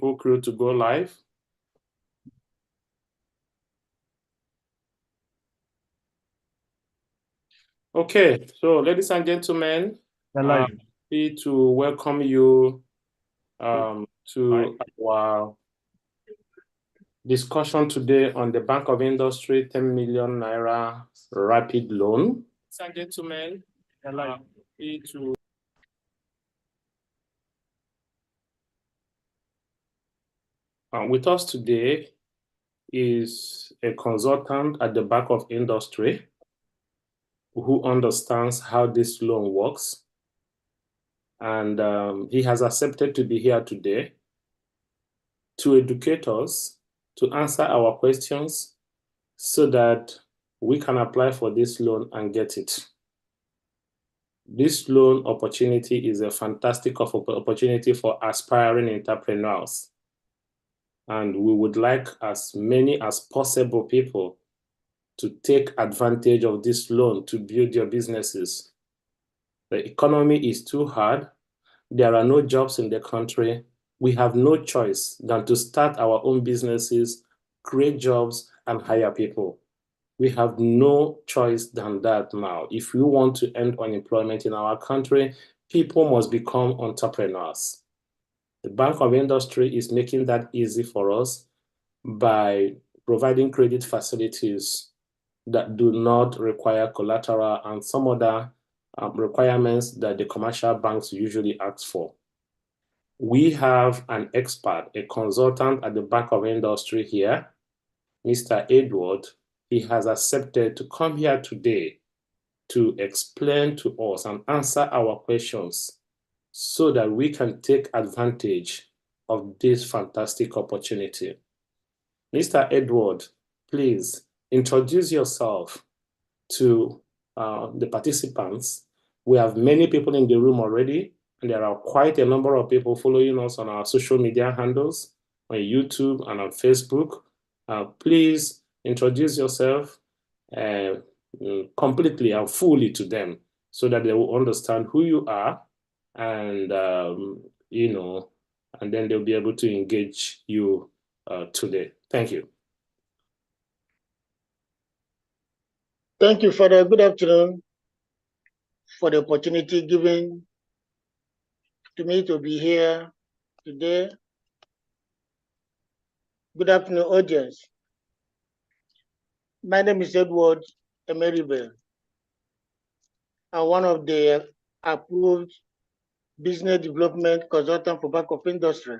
simple crew to go live. Okay, so ladies and gentlemen, happy to welcome you to our discussion today on the Bank of Industry 10 million naira rapid loan. Ladies and gentlemen, happy to with us today is a consultant at the Bank of Industry who understands how this loan works. And he has accepted to be here today to educate us, to answer our questions so that we can apply for this loan and get it. This loan opportunity is a fantastic opportunity for aspiring entrepreneurs. And we would like as many as possible people to take advantage of this loan to build your businesses. The economy is too hard. There are no jobs in the country. We have no choice than to start our own businesses, create jobs, and hire people. We have no choice than that now. If we want to end unemployment in our country, people must become entrepreneurs. The Bank of Industry is making that easy for us by providing credit facilities that do not require collateral and some other requirements that the commercial banks usually ask for. We have an expert, a consultant at the Bank of Industry here, Mr. Edward. He has accepted to come here today to explain to us and answer our questions so that we can take advantage of this fantastic opportunity. Mr. Edward, please introduce yourself to the participants. We have many people in the room already, and there are quite a number of people following us on our social media handles, on YouTube and on Facebook. Please introduce yourself completely and fully to them so that they will understand who you are and, and then they'll be able to engage you today. Thank you. Thank you, Father. Good afternoon for the opportunity given to me to be here today. Good afternoon, audience. My name is Edward Emeribe. I'm one of the approved business development consultant for Bank of Industry.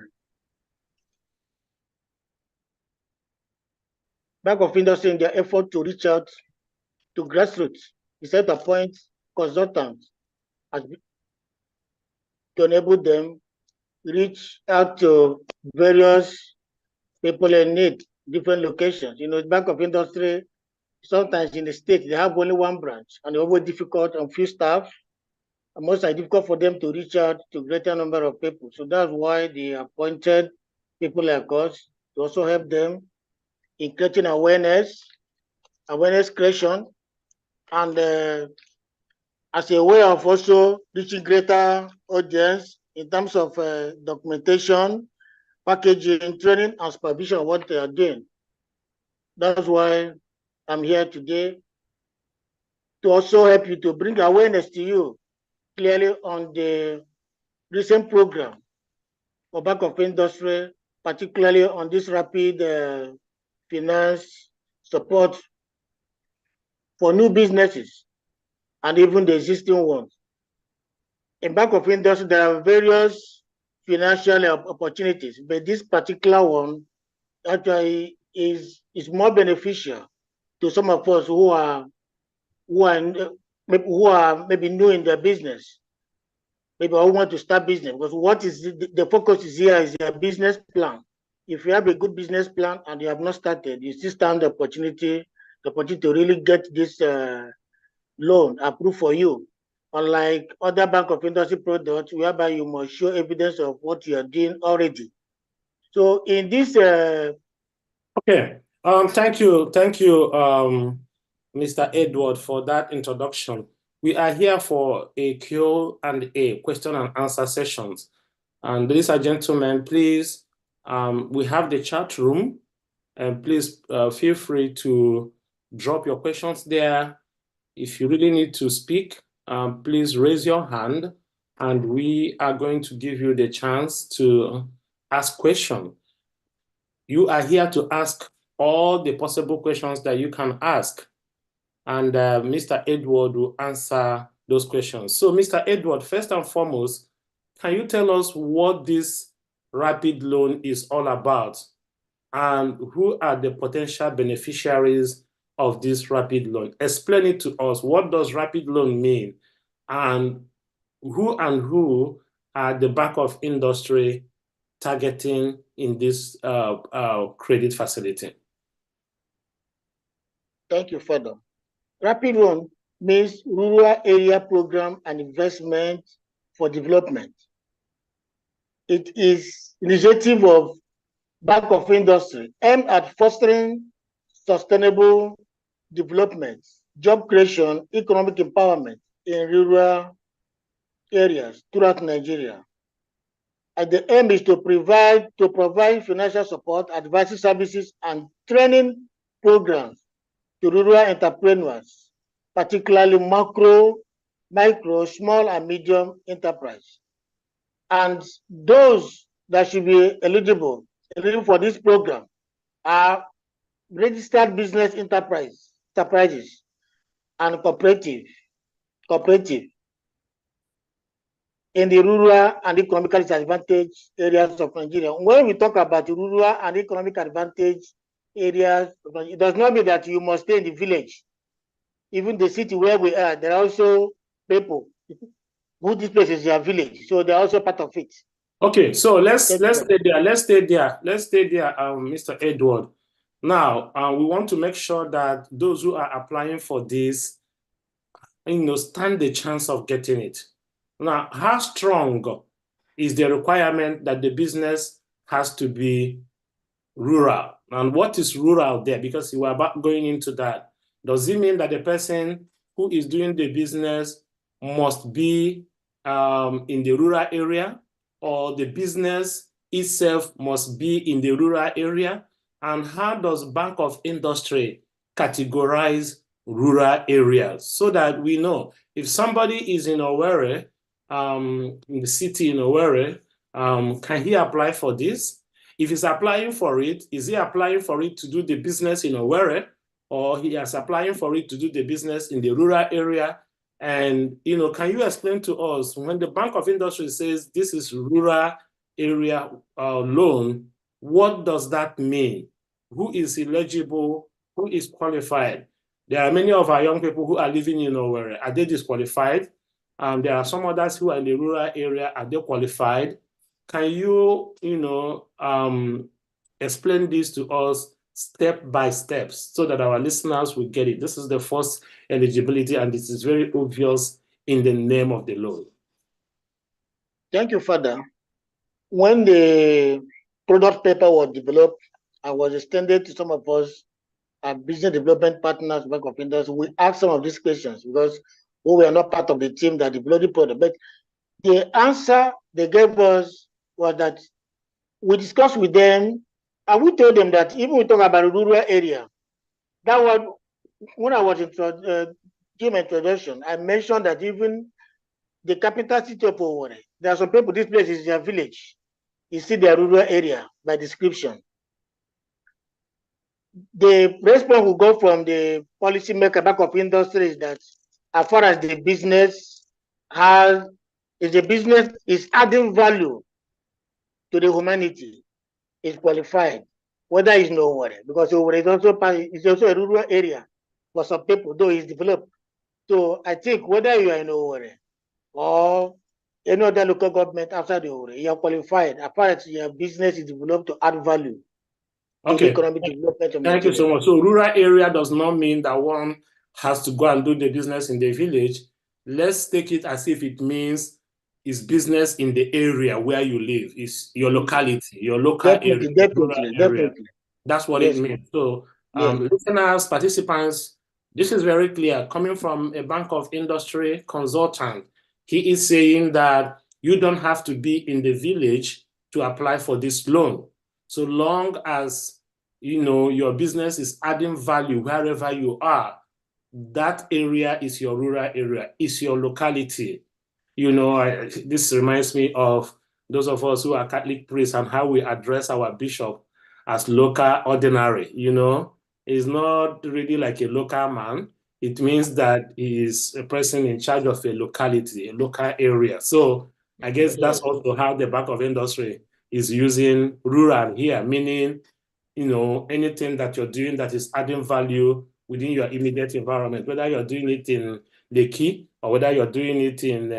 Bank of Industry, in their effort to reach out to grassroots, decided to appoint consultants to enable them reach out to various people in need, different locations. You know, Bank of Industry, sometimes in the state, they have only one branch, and it's always difficult and few staff, and most are difficult for them to reach out to a greater number of people. So that's why they appointed people like us to also help them in creating awareness creation, and as a way of also reaching greater audience in terms of documentation, packaging, training, and supervision of what they are doing. That's why I'm here today to also help you to bring awareness to you clearly on the recent program for Bank of Industry, particularly on this rapid finance support for new businesses and even the existing ones. In Bank of Industry, there are various financial opportunities, but this particular one actually is more beneficial to some of us who are maybe new in their business, maybe I want to start business, because what is the focus is here is a business plan. If you have a good business plan and you have not started, you still stand the opportunity to really get this loan approved for you. Unlike other Bank of Industry products, whereby you must show evidence of what you are doing already. So in this, okay, thank you, Mr. Edward, for that introduction. We are here for a Q&A, question and answer sessions. And ladies and gentlemen, please We have the chat room, and please feel free to drop your questions there. If you really need to speak, please raise your hand, and we are going to give you the chance to ask questions. You are here to ask all the possible questions that you can ask, and Mr. Edward will answer those questions. So, Mr. Edward, first and foremost, can you tell us what this rapid loan is all about, and who are the potential beneficiaries of this rapid loan? Explain it to us. What does rapid loan mean, and who are the back of industry targeting in this credit facility? Thank you, Father. Rapid loan means Rural Area Program and Investment for Development. It is initiative of Bank of Industry aimed at fostering sustainable development, job creation, economic empowerment in rural areas throughout Nigeria. And the aim is to provide financial support, advisory services, and training programs to rural entrepreneurs, particularly micro, small, and medium enterprise. And those that should be eligible for this program are registered business enterprises and cooperative in the rural and economically disadvantaged areas of Nigeria. When we talk about rural and economic advantage areas, it does not mean that you must stay in the village. Even the city where we are, there are also people who this place is their village, so they're also part of it. Okay, so let's stay there. Let's stay there, Mr. Edward. Now, we want to make sure that those who are applying for this, stand the chance of getting it. Now, how strong is the requirement that the business has to be rural? And what is rural there? Because you were about going into that. Does it mean that the person who is doing the business must be in the rural area, or the business itself must be in the rural area? And how does Bank of Industry categorize rural areas so that we know if somebody is in Owerri, in the city in Owerri, can he apply for this? If he's applying for it, is he applying for it to do the business in Owerri, or he is applying for it to do the business in the rural area? And, can you explain to us, when the Bank of Industry says this is rural area loan, what does that mean? Who is eligible? Who is qualified? There are many of our young people who are living in Owerri. Are they disqualified? There are some others who are in the rural area. Are they qualified? Can you, explain this to us step by step so that our listeners will get it? This is the first eligibility, and this is very obvious in the name of the loan. Thank you, Father. When the product paper was developed and was extended to some of us, our business development partners, Bank of Industry, we asked some of these questions because we were not part of the team that developed the product. But the answer they gave us was that we discussed with them, and we told them that even we talk about a rural area, that was when I was giving introduction, I mentioned that even the capital city of Owerri, there are some people, this place is their village. You see their rural area by description. The response we got from the policymaker, Bank of Industry, is that as far as the business is adding value to the humanity, is qualified, whether it's in Owerri, because Owerri is also a rural area for some people, though it's developed. So I think whether you are in Owerri or any other local government outside the Owerri, you are qualified as far as your business is developed to add value. Okay. Economic development of Thank you so much. So rural area does not mean that one has to go and do the business in the village. Let's take it as if it means it's business in the area where you live. It's your locality, your local area. Definitely. That's what it means. So listeners, participants, this is very clear. Coming from a Bank of Industry consultant, he is saying that you don't have to be in the village to apply for this loan. So long as your business is adding value wherever you are, that area is your rural area, is your locality. This reminds me of those of us who are Catholic priests and how we address our bishop as local ordinary. He's not really like a local man. It means that he is a person in charge of a locality, a local area. So I guess that's also how the Bank of Industry is using rural here, meaning anything that you're doing that is adding value within your immediate environment, whether you're doing it in Lekki, or whether you're doing it in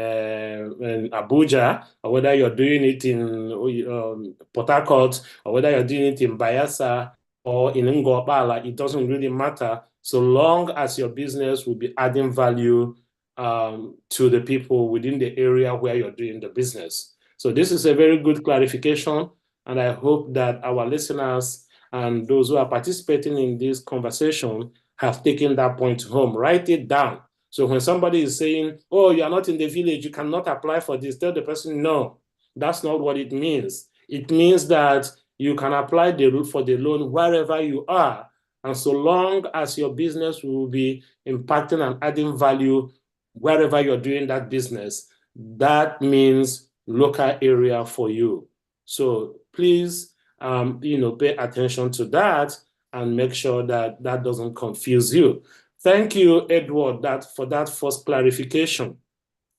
Abuja, or whether you're doing it in Port Harcourt, or whether you're doing it in Bayelsa or in Ngobala, it doesn't really matter, so long as your business will be adding value to the people within the area where you're doing the business. So this is a very good clarification, and I hope that our listeners and those who are participating in this conversation have taken that point home. Write it down. So when somebody is saying, oh, you are not in the village, you cannot apply for this, tell the person, no, that's not what it means. It means that you can apply for the loan wherever you are. And so long as your business will be impacting and adding value wherever you're doing that business, that means local area for you. So please, pay attention to that and make sure that that doesn't confuse you. Thank you, Edward, for that first clarification.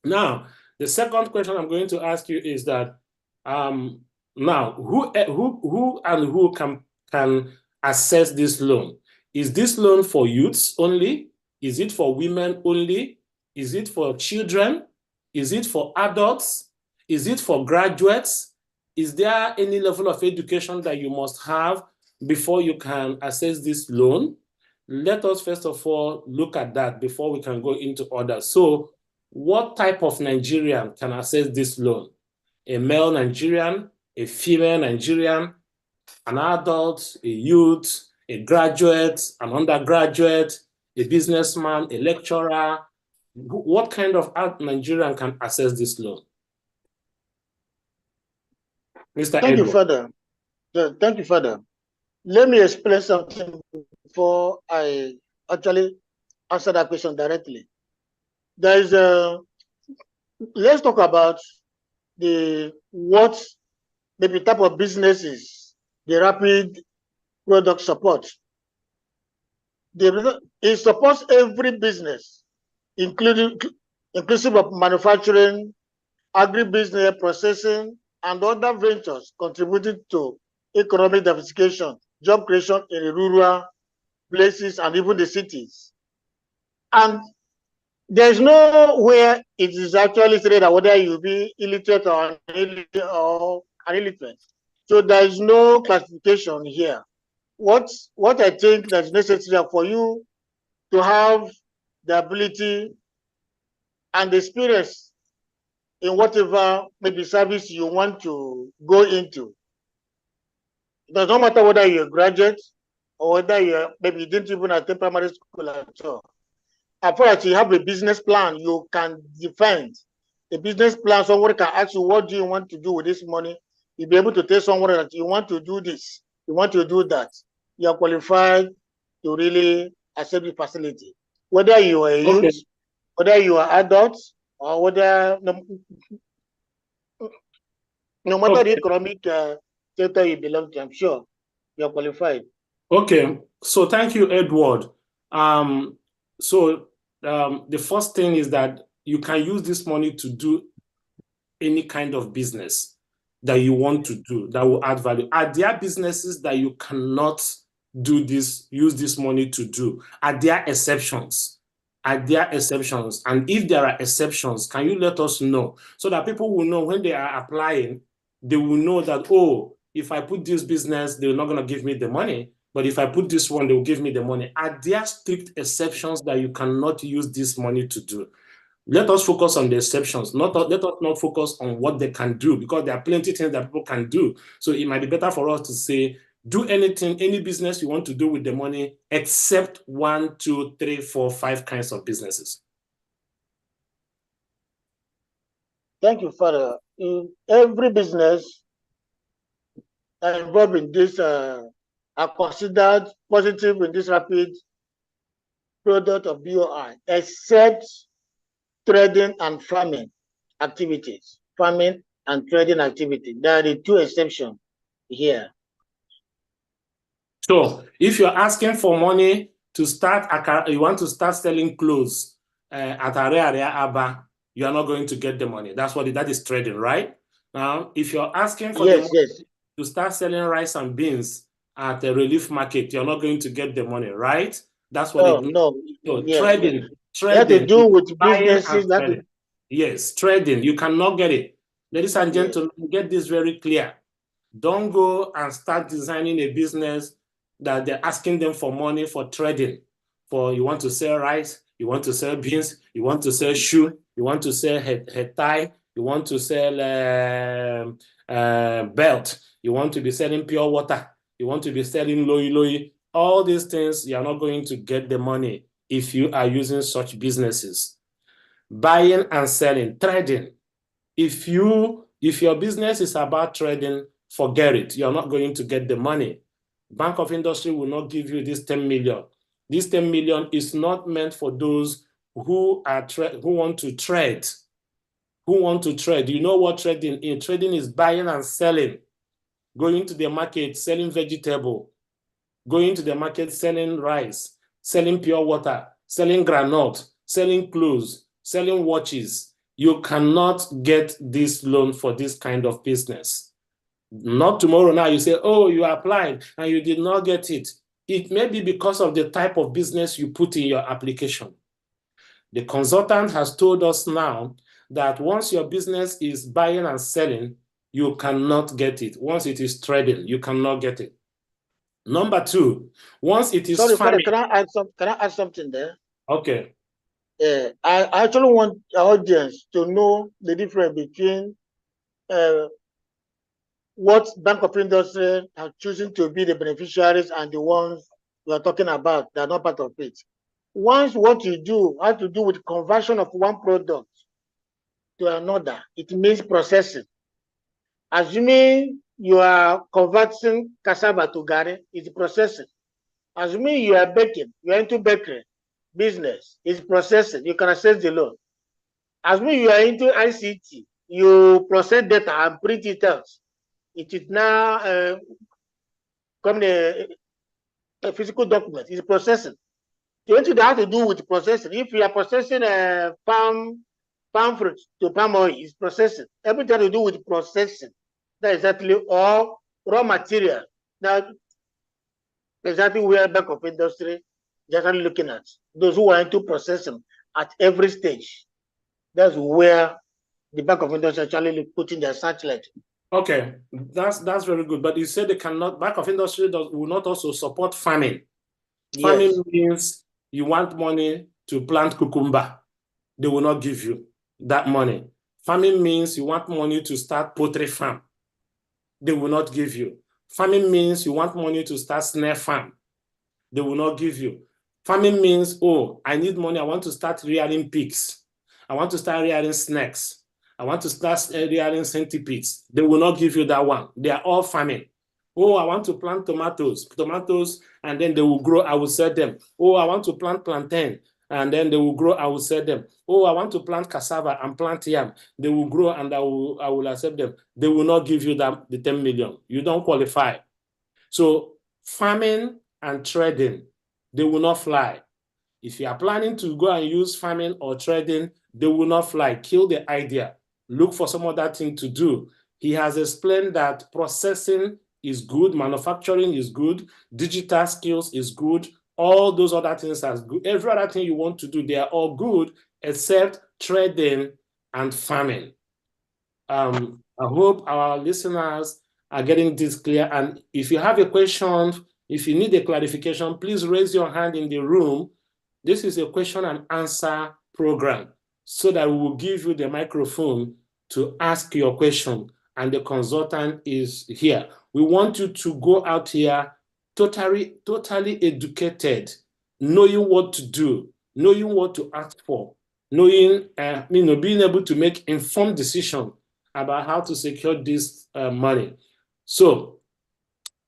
Now, the second question I'm going to ask you is that now, who and who can access this loan? Is this loan for youths only? Is it for women only? Is it for children? Is it for adults? Is it for graduates? Is there any level of education that you must have before you can access this loan? Let us first of all look at that before we can go into others. So what type of Nigerian can access this loan? A male Nigerian, a female Nigerian, an adult, a youth, a graduate, an undergraduate, a businessman, a lecturer? What kind of Nigerian can access this loan? Mr. Thank Edward. you, Father. Thank you, Father. Let me explain something before I actually answer that question directly. There is let's talk about what maybe type of businesses the rapid product support. It supports every business, inclusive of manufacturing, agribusiness, processing, and other ventures contributing to economic diversification, job creation in the rural places and even the cities. And there's nowhere it is actually said that whether you be illiterate or illiterate. So there is no classification here. What I think that's necessary for you to have the ability and the experience in whatever maybe service you want to go into. It does not matter whether you're a graduate or whether maybe you didn't even attend primary school at all. As far as you have a business plan, you can defend a business plan. Someone can ask you, what do you want to do with this money? You'll be able to tell someone that you want to do this, you want to do that. You are qualified to really accept the facility. Whether you are a youth, whether you are adults, or whether no matter the economic sector you belong to, I'm sure you're qualified. Okay, so thank you, Edward. The first thing is that you can use this money to do any kind of business that you want to do that will add value. Are there businesses that you cannot use this money to do? Are there exceptions? Are there exceptions? And if there are exceptions, can you let us know so that people will know when they are applying, they will know that, oh, if I put this business, they're not going to give me the money. But if I put this one, they will give me the money. Are there strict exceptions that you cannot use this money to do? Let us focus on the exceptions. Let us not focus on what they can do, because there are plenty of things that people can do. So it might be better for us to say, do anything, any business you want to do with the money, except 1, 2, 3, 4, 5 kinds of businesses. Thank you, Father. In every business, involved in this are considered positive in this rapid product of BOI, except trading and farming activities. Farming and trading activity. There are the two exceptions here. So if you're asking for money to start, you want to start selling clothes at Area Aba, you are not going to get the money. That's what that is trading, right? Now, if you're asking for the money to start selling rice and beans at a relief market, you're not going to get the money, right? That's what it means. No. So trading, that to do with businesses. Yes, trading. You cannot get it. Ladies and gentlemen, get this very clear. Don't go and start designing a business that they're asking them for money for trading. For you want to sell rice, you want to sell beans, you want to sell shoe, you want to sell head tie, you want to sell belt, you want to be selling pure water, you want to be selling loy. All these things, you are not going to get the money if you are using such businesses. Buying and selling, trading. If your business is about trading, forget it. You're not going to get the money. Bank of Industry will not give you this 10 million. This 10 million is not meant for those who want to trade. Who want to trade? You know what trading is? Trading is buying and selling. Going to the market, selling vegetable. Going to the market, selling rice, selling pure water, selling granite, selling clothes, selling watches. You cannot get this loan for this kind of business. Not tomorrow now you say, oh, you applied and you did not get it. It may be because of the type of business you put in your application. The consultant has told us now that once your business is buying and selling, you cannot get it. Once it is trading, you cannot get it. Number two, once it is farming. Can I add something there? Okay. I actually want our audience to know the difference between what Bank of Industry are choosing to be the beneficiaries and the ones we are talking about that are not part of it. Once what you do has to do with conversion of one product to another, it means processing. Assuming you are converting cassava to garri, it's processing. Assuming you are baking, you are into bakery business, it's processing. You can access the loan. Assuming you are into ICT, you process data and print it out. It is now come a physical document. It's processing. The only thing that has to do with processing, if you are processing palm fruit to palm oil, is processing. Everything to do with processing. That is exactly all raw material. Now, exactly where Bank of Industry is actually looking at those who are into processing at every stage. That's where the Bank of Industry actually putting their searchlight. Okay, that's very good. But you said they cannot. Bank of Industry will not also support farming. Farming means you want money to plant cucumber. They will not give you that money. Farming means you want money to start poultry farm. They will not give you. Farming means you want money to start snare farm. They will not give you. Farming means, oh, I need money. I want to start rearing pigs. I want to start rearing snakes. I want to start rearing centipedes. They will not give you that one. They are all farming. Oh, I want to plant tomatoes, and then they will grow. I will sell them. Oh, I want to plant plantain, and then they will grow. I will sell them. Oh, I want to plant cassava and plant yam. They will grow, and I will accept them. They will not give you the 10 million. You don't qualify. So farming and trading, they will not fly. If you are planning to go and use farming or trading, they will not fly. Kill the idea. Look for some other thing to do. He has explained that processing is good, manufacturing is good, digital skills is good, all those other things are good. Every other thing you want to do, they are all good, except trading and farming. I hope our listeners are getting this clear. And if you have a question, if you need a clarification, please raise your hand in the room. This is a question and answer program, so that we will give you the microphone to ask your question, and the consultant is here. We want you to go out here totally educated, knowing what to do, knowing what to ask for, knowing, being able to make informed decisions about how to secure this money. So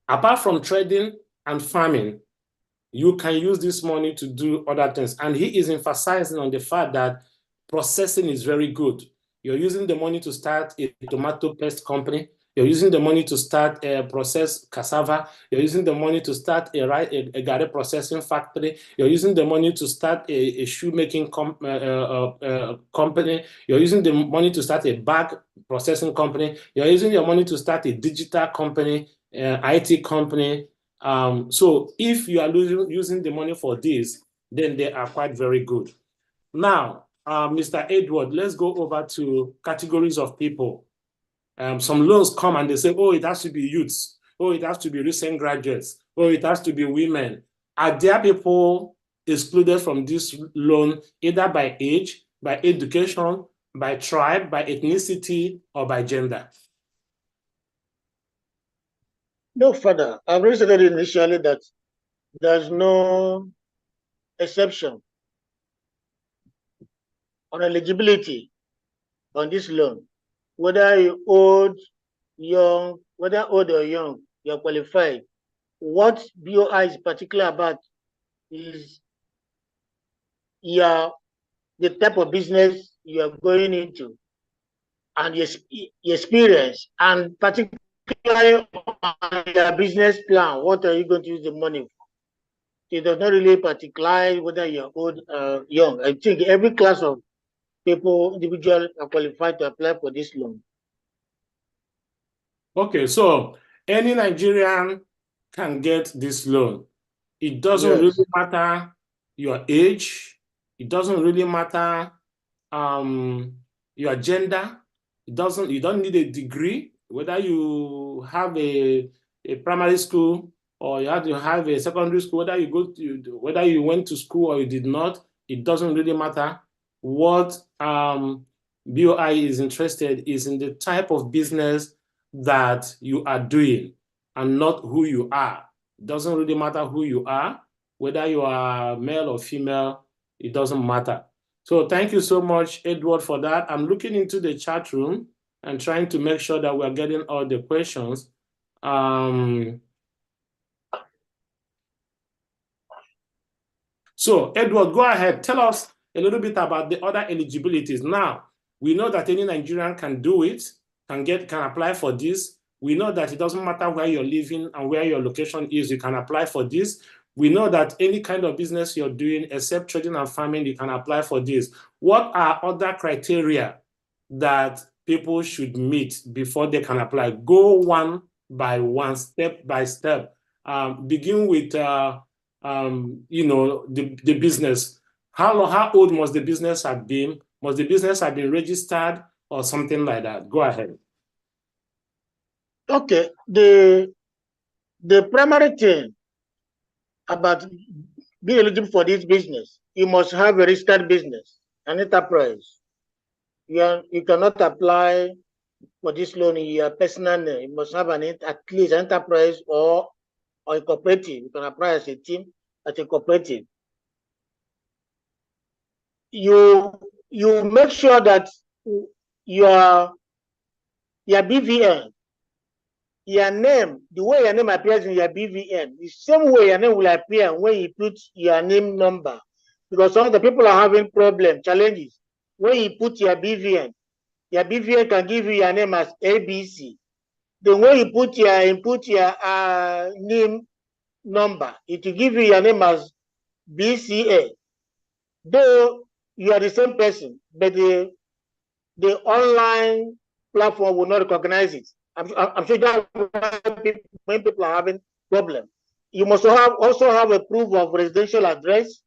Apart from trading and farming, you can use this money to do other things. And he is emphasizing on the fact that processing is very good. You're using the money to start a tomato paste company. You're using the money to start a process cassava. You're using the money to start a garri processing factory. You're using the money to start a shoemaking company. You're using the money to start a bag processing company. You're using your money to start a digital company, IT company. So if you are using the money for this, then they are quite very good. Now, Mr. Edward, let's go over to categories of people. Some loans come and they say, oh, it has to be youths. Oh, it has to be recent graduates. Oh, it has to be women. Are there people excluded from this loan either by age, by education, by tribe, by ethnicity, or by gender? No, Father. I've already said initially that there's no exception on eligibility on this loan. Whether you're old, young, whether old or young, you're qualified. What BOI is particular about is the type of business you are going into and your experience, and particularly on your business plan. What are you going to use the money for? It does not really particular whether you're old or young. I think every class of people, individuals, are qualified to apply for this loan. Okay, so any Nigerian can get this loan. It doesn't really matter your age. It doesn't really matter your gender. You don't need a degree, whether you have a primary school or you have to have a secondary school, whether you went to school or you did not, it doesn't really matter. What BOI is interested is in the type of business that you are doing and not who you are. It doesn't really matter who you are, whether you are male or female, it doesn't matter. So thank you so much, Edward, for that. I'm looking into the chat room and trying to make sure that we're getting all the questions. So Edward, go ahead. Tell us a little bit about the other eligibilities. Now, we know that any Nigerian can do it, can apply for this. We know that it doesn't matter where you're living and where your location is, you can apply for this. We know that any kind of business you're doing, except trading and farming, you can apply for this. What are other criteria that people should meet before they can apply? Go one by one, step by step. Begin with, the business. How old must the business have been? Must the business have been registered or something like that? Go ahead. Okay, the primary thing about being eligible for this business, you must have a registered business, an enterprise. You cannot apply for this loan in your personal name. You must have at least an enterprise or a cooperative. You can apply as a team, as a cooperative. You make sure that your BVN, your name, the way your name appears in your BVN, the same way your name will appear when you put your name number. Because some of the people are having problems, challenges. When you put your BVN can give you your name as ABC. Then when you put your name number, it will give you your name as BCA. Though you are the same person, but the online platform will not recognize it. I'm sure that when people are having problems. You must also have a proof of residential address.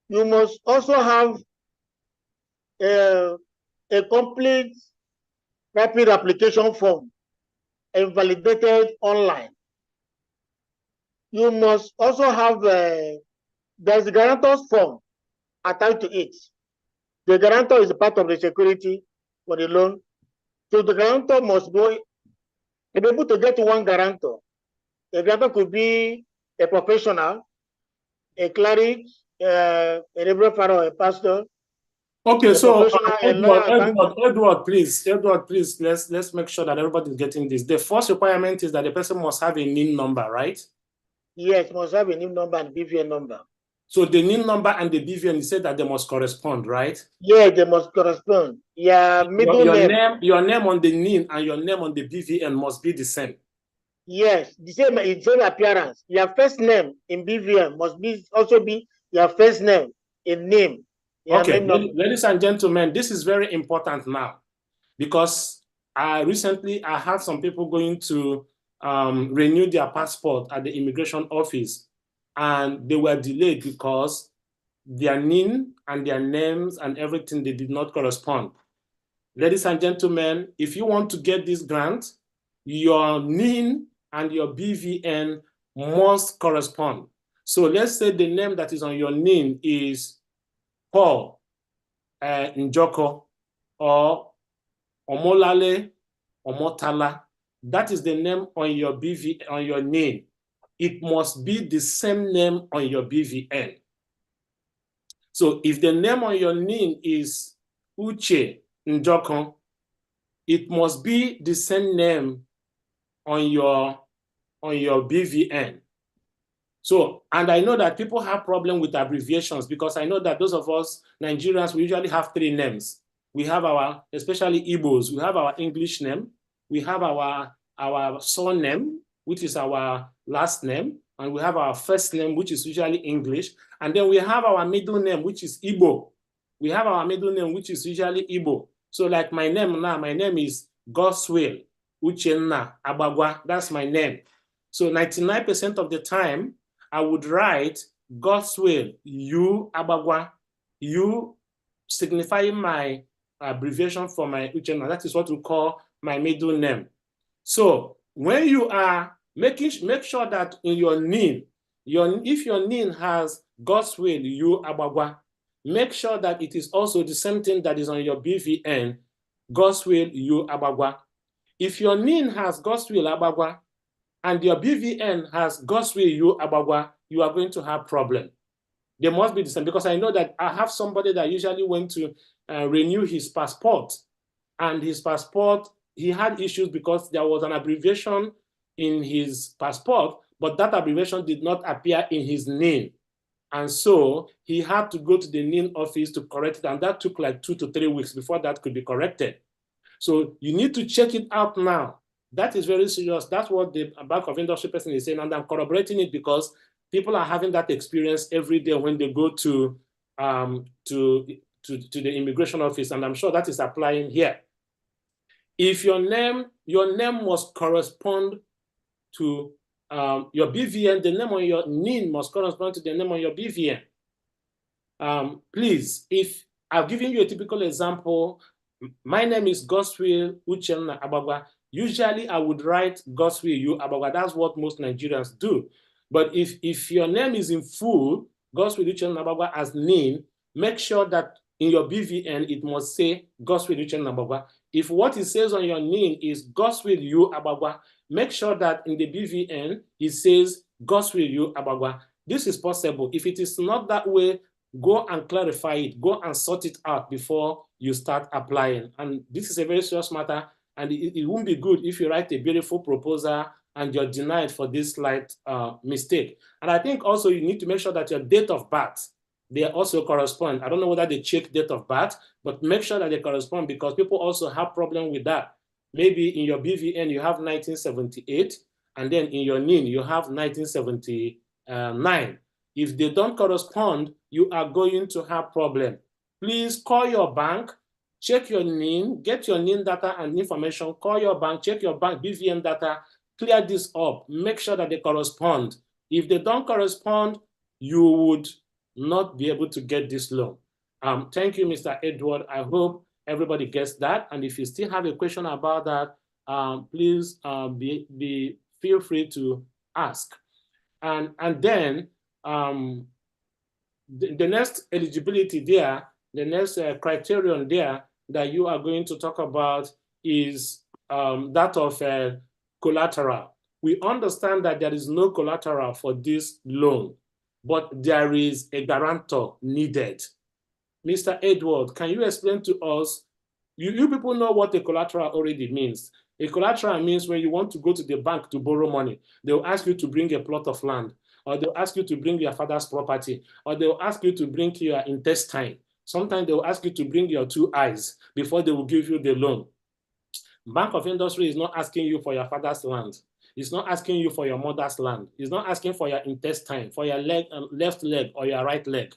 You must also have a complete rapid application form and validated online. You must also have there's a guarantor's form attached to it. The guarantor is a part of the security for the loan. So the guarantor must be able to get one guarantor. A guarantor could be a professional, a cleric, a reverend father, or a pastor, Okay, a so professional, a lawyer, a banker. Edward, please, let's make sure that everybody's getting this. The first requirement is that the person must have a NIN number, right? Yes, must have a NIN number and BVN number. So the NIN number and the BVN, you said that they must correspond, right? Yeah, they must correspond. Yeah, middle name. Your name on the NIN and your name on the BVN must be the same. Yes, the same appearance. Your first name in BVN must also be your first name in name. Okay, NIN number. ladies and gentlemen, this is very important now because recently I had some people going to renew their passport at the immigration office, and they were delayed because their NIN and their names and everything, they did not correspond. Ladies and gentlemen, if you want to get this grant, your NIN and your BVN must correspond. So let's say the name that is on your NIN is Paul Njoko or Omolale Omotala. That is the name on your on your NIN. It must be the same name on your BVN. So if the name on your NIN is Uche Njoko, it must be the same name on your BVN. So, and I know that people have problem with abbreviations because I know that those of us Nigerians, we usually have 3 names. We have our, especially Igbos, we have our English name, we have our surname, which is our last name, and we have our first name, which is usually English, and then we have our middle name, which is Igbo. We have our middle name, which is usually Igbo. So like my name now, my name is Goswill Uchenna Abagwa. That's my name. So 99% of the time, I would write Goswill U Abagwa, U signifying my abbreviation for my Uchenna. That is what we call my middle name. So when you are make sure that in your NIN, if your NIN has Goswill U Abagwa, make sure that it is also the same thing that is on your BVN, Goswill U Abagwa. If your NIN has Goswill Abagwa and your BVN has Goswill U Abagwa, you are going to have problem. They must be the same because I know that I have somebody that usually went to renew his passport, and his passport, he had issues because there was an abbreviation in his passport, but that abbreviation did not appear in his NIN. And so he had to go to the NIN office to correct it, and that took like 2 to 3 weeks before that could be corrected. So you need to check it out now. That is very serious. That's what the Bank of Industry person is saying, and I'm corroborating it because people are having that experience every day when they go to the immigration office, and I'm sure that is applying here. If your name must correspond to your BVN, the name on your NIN must correspond to the name on your BVN. Please, if I've given you a typical example, my name is Goswill Uchenna Abagwa. Usually I would write Goswill U Abagwa. That's what most Nigerians do. But if your name is in full, Goswill Uchenna Abagwa as NIN, make sure that in your BVN, it must say Goswill Uchenna Abagwa. If what it says on your NIN is Goswill U Abagwa, make sure that in the BVN, it says Goswill U Abagwa. This is possible. If it is not that way, go and clarify it. Go and sort it out before you start applying. And this is a very serious matter, and it won't be good if you write a beautiful proposal and you're denied for this slight mistake. And I think also you need to make sure that your date of birth, they also correspond. I don't know whether they check date of birth, but make sure that they correspond because people also have problem with that. Maybe in your BVN, you have 1978, and then in your NIN, you have 1979. If they don't correspond, you are going to have problem. Please call your bank, check your NIN, get your NIN data and information, call your bank, check your bank BVN data, clear this up, make sure that they correspond. If they don't correspond, you would not be able to get this loan. Thank you, Mr. Edward. I hope everybody gets that. And if you still have a question about that, please feel free to ask. And then the next eligibility there, the next criterion there that you are going to talk about is that of collateral. We understand that there is no collateral for this loan, but there is a guarantor needed. Mr. Edward, can you explain to us, you people know what a collateral already means. A collateral means when you want to go to the bank to borrow money, they'll ask you to bring a plot of land, or they'll ask you to bring your father's property, or they'll ask you to bring your intestine. Sometimes they'll ask you to bring your 2 eyes before they will give you the loan. Bank of Industry is not asking you for your father's land. It's not asking you for your mother's land. It's not asking for your intestine, for your leg, left leg or your right leg.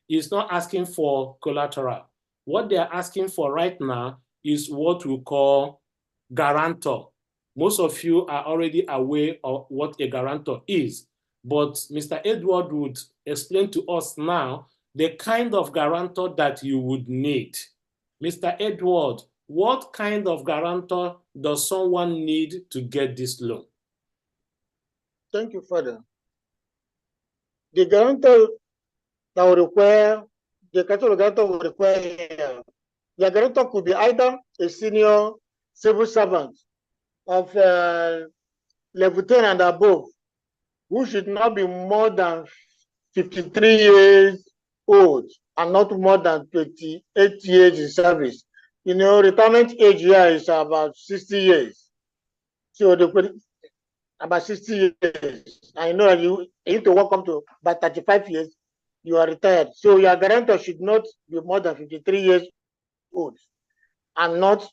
It's not asking for collateral. What they're asking for right now is what we call guarantor. Most of you are already aware of what a guarantor is, but Mr. Edward would explain to us now the kind of guarantor that you would need. Mr. Edward, what kind of guarantor does someone need to get this loan? Thank you, Father. The guarantor that will require, the category guarantor will require, the guarantor could be either a senior civil servant of level 10 and above, who should not be more than 53 years old and not more than 28 years in service. You know, retirement age here is about 60 years. So about 60 years. I know you need to work up to about 35 years, you are retired. So your guarantor should not be more than 53 years old and not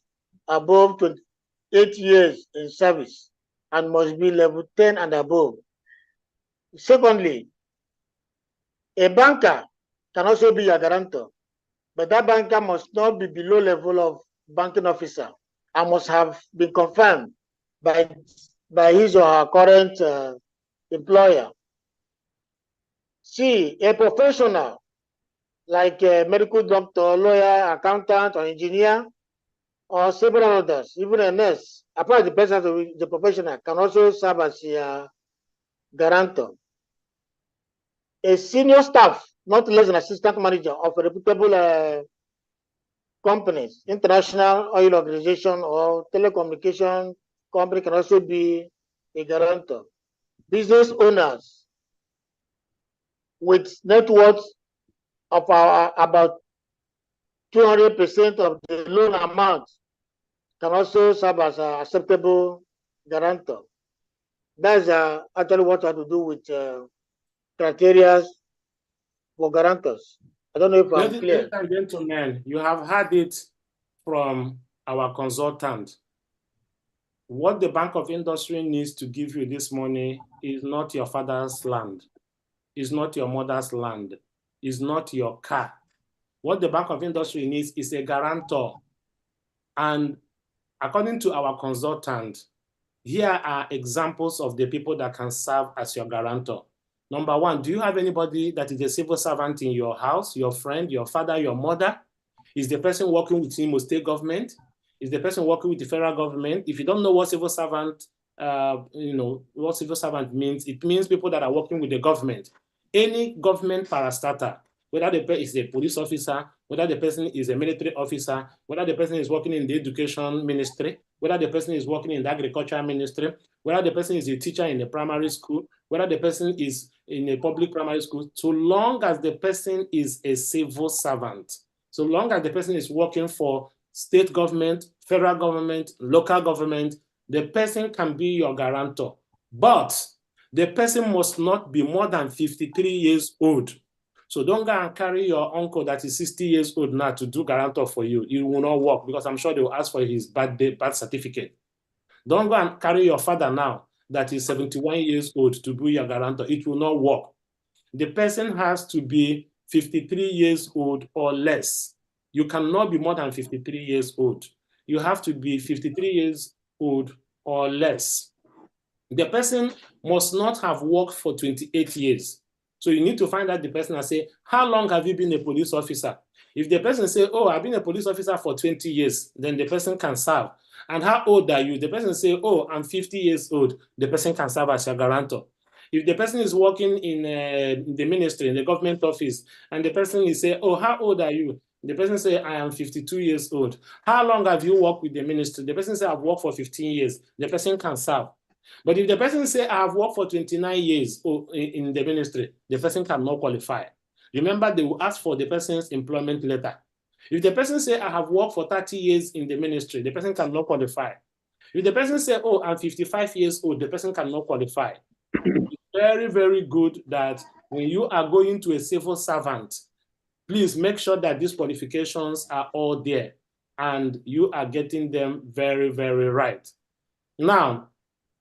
above 28 years in service and must be level 10 and above. Secondly, a banker can also be your guarantor, but that banker must not be below level of banking officer and must have been confirmed by his or her current employer. C, a professional like a medical doctor, lawyer, accountant, or engineer, or several others, even a nurse, apart the person, the professional, can also serve as a guarantor. A senior staff, not less than assistant manager of a reputable companies, international oil organization or telecommunication company can also be a guarantor. Business owners with net worth of about 200% of the loan amount can also serve as an acceptable guarantor. That's actually what I have to do with criteria for guarantors. I don't know if I'm clear. Ladies and gentlemen, you have heard it from our consultant. What the Bank of Industry needs to give you this money is not your father's land, is not your mother's land, is not your car. What the Bank of Industry needs is a guarantor. And according to our consultant, here are examples of the people that can serve as your guarantor. Number one, do you have anybody that is a civil servant in your house, your friend, your father, your mother? Is the person working with Imo State government? Is the person working with the federal government? If you don't know what civil servant, what civil servant means, it means people that are working with the government. Any government parastatal, whether the person is a police officer, whether the person is a military officer, whether the person is working in the education ministry, whether the person is working in the agricultural ministry, whether the person is a teacher in a primary school, whether the person is in a public primary school, so long as the person is a civil servant, so long as the person is working for state government, federal government, local government, the person can be your guarantor. But the person must not be more than 53 years old. So don't go and carry your uncle that is 60 years old now to do guarantor for you. It will not work because I'm sure they will ask for his birth certificate. Don't go and carry your father now that is 71 years old to be your guarantor. It will not work. The person has to be 53 years old or less. You cannot be more than 53 years old. You have to be 53 years old or less. The person must not have worked for 28 years. So you need to find out the person and say, how long have you been a police officer? If the person say, oh, I've been a police officer for 20 years, then the person can serve. And how old are you? The person say, oh, I'm 50 years old. The person can serve as your guarantor. If the person is working in the ministry, in the government office, and the person is say, oh, how old are you? The person say, I am 52 years old. How long have you worked with the ministry? The person say, I've worked for 15 years. The person can serve. But if the person say, I have worked for 29 years in the ministry, the person cannot qualify. remember they will ask for the person's employment letter. If the person say, I have worked for 30 years in the ministry, the person cannot qualify. If the person say, oh, I'm 55 years old, the person cannot qualify. It's very, very good that when you are going to a civil servant, please make sure that these qualifications are all there and you are getting them very, very right. Now,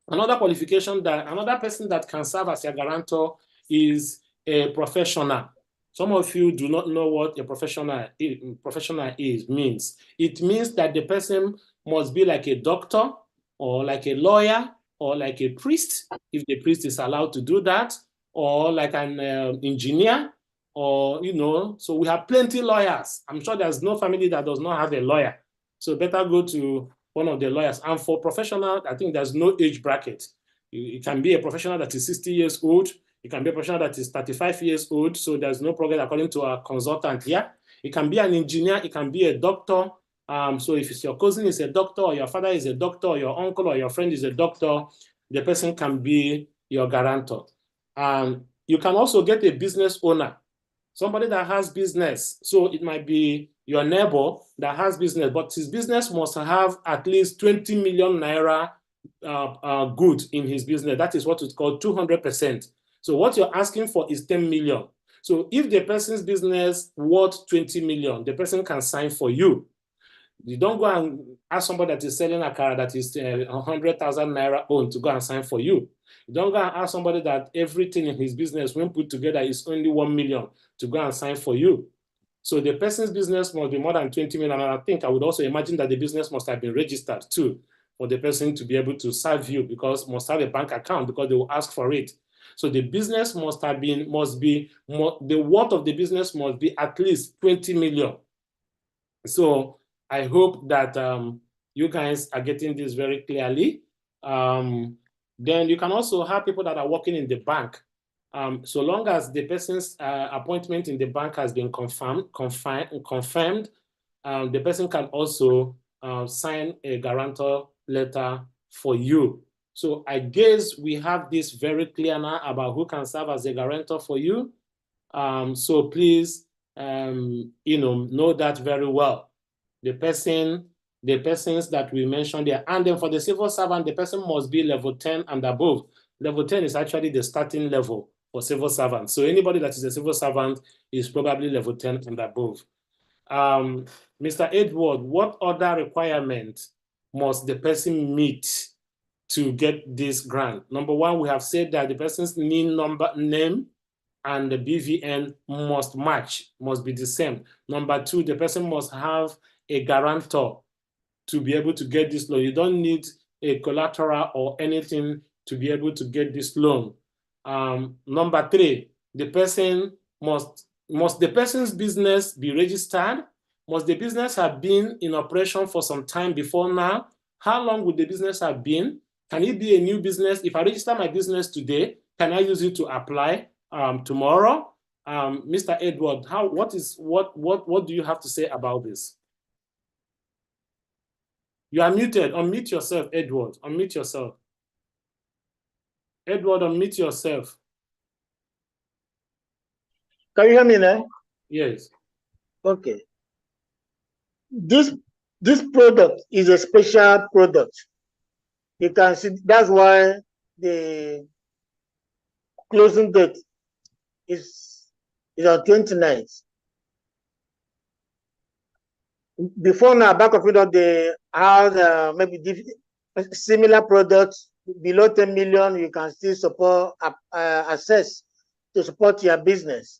another qualification that another person that can serve as a guarantor is a professional. Some of you do not know what a professional means. It means that the person must be like a doctor or like a lawyer or like a priest, if the priest is allowed to do that, or like an engineer, or, you know, so we have plenty lawyers. I'm sure there's no family that does not have a lawyer. So better go to one of the lawyers. And for professional, I think there's no age bracket. It can be a professional that is 60 years old. It can be a professional that is 35 years old. So there's no problem according to our consultant here. It can be an engineer. It can be a doctor. So if it's your cousin is a doctor, or your father is a doctor, or your uncle or your friend is a doctor, the person can be your guarantor. You can also get a business owner, somebody that has business. So it might be your neighbor that has business, but his business must have at least 20 million naira good in his business. That is what is called 200%. So what you're asking for is 10 million. So if the person's business worth 20 million, the person can sign for you. You don't go and ask somebody that is selling a car that is 100,000 naira owned to go and sign for you. You don't go and ask somebody that everything in his business, when put together, is only 1 million to go and sign for you. So the person's business must be more than 20 million. And I think I would also imagine that the business must have been registered too for the person to be able to serve you, because must have a bank account, because they will ask for it. So the business the worth of the business must be at least 20 million. So I hope that you guys are getting this very clearly. Then you can also have people that are working in the bank. So long as the person's appointment in the bank has been confirmed, the person can also sign a guarantor letter for you. So I guess we have this very clear now about who can serve as a guarantor for you. So please, know that very well. The persons that we mentioned there. And then for the civil servant, the person must be level 10 and above. Level 10 is actually the starting level for civil servants. So anybody that is a civil servant is probably level 10 and above. Mr. Edward, what other requirements must the person meet to get this grant? Number one, we have said that the person's name and the BVN must match, must be the same. Number two, the person must have a guarantor to be able to get this loan. You don't need a collateral or anything to be able to get this loan. Number three, the person must the person's business be registered? Must the business have been in operation for some time before now? How long would the business have been? Can it be a new business? If I register my business today, can I use it to apply tomorrow? Mr. Edward, what do you have to say about this? You are muted. Unmute yourself, Edward. Unmute yourself. Edward, unmute yourself. Can you hear me now? Yes. Okay. This product is a special product. You can see that's why the closing date is on 29th. Before now, back of it, they have maybe similar products below 10 million. You can still support access to support your business.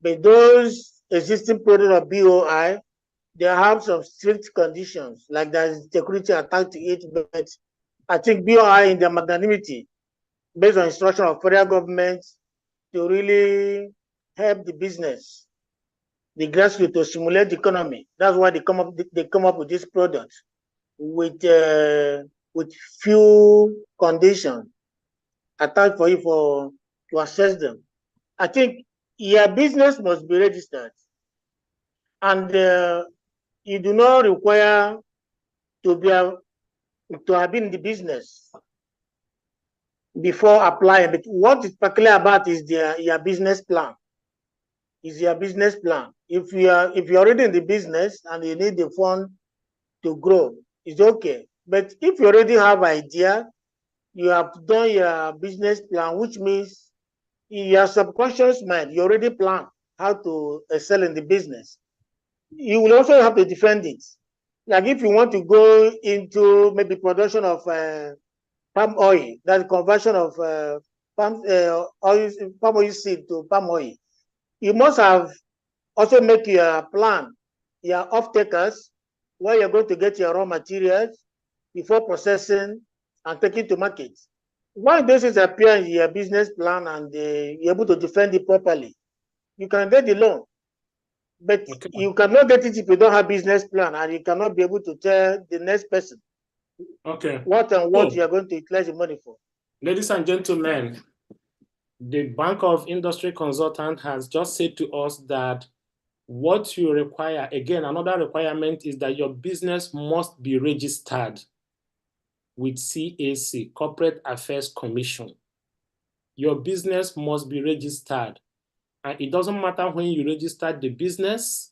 But those existing products of BOI, they have some strict conditions, like there's security attached to it. But I think BOI, in their magnanimity, based on instruction of federal government, to really help the business, the grassroots, to stimulate the economy. That's why they come up with this product with few conditions attached for you to assess them. I think your business must be registered, and you do not require to have been in the business before applying. But what is particular about is your business plan. is your business plan. If you're already in the business and you need the fund to grow, it's okay. But if you already have idea, you have done your business plan, which means in your subconscious mind, you already plan how to excel in the business. You will also have to defend it. Like if you want to go into maybe production of palm oil, that conversion of palm oil seed to palm oil, you must have also make your plan, your off-takers, where you're going to get your raw materials before processing and taking to market. Once this is appear in your business plan and you're able to defend it properly, you can get the loan. But Okay. you cannot get it if you don't have business plan, and you cannot be able to tell the next person Okay. what and what So, you are going to utilize the money for. ladies and gentlemen, the Bank of Industry Consultant has just said to us that what you require, again, another requirement is that your business must be registered with CAC, Corporate Affairs Commission. Your business must be registered. And it doesn't matter when you register the business.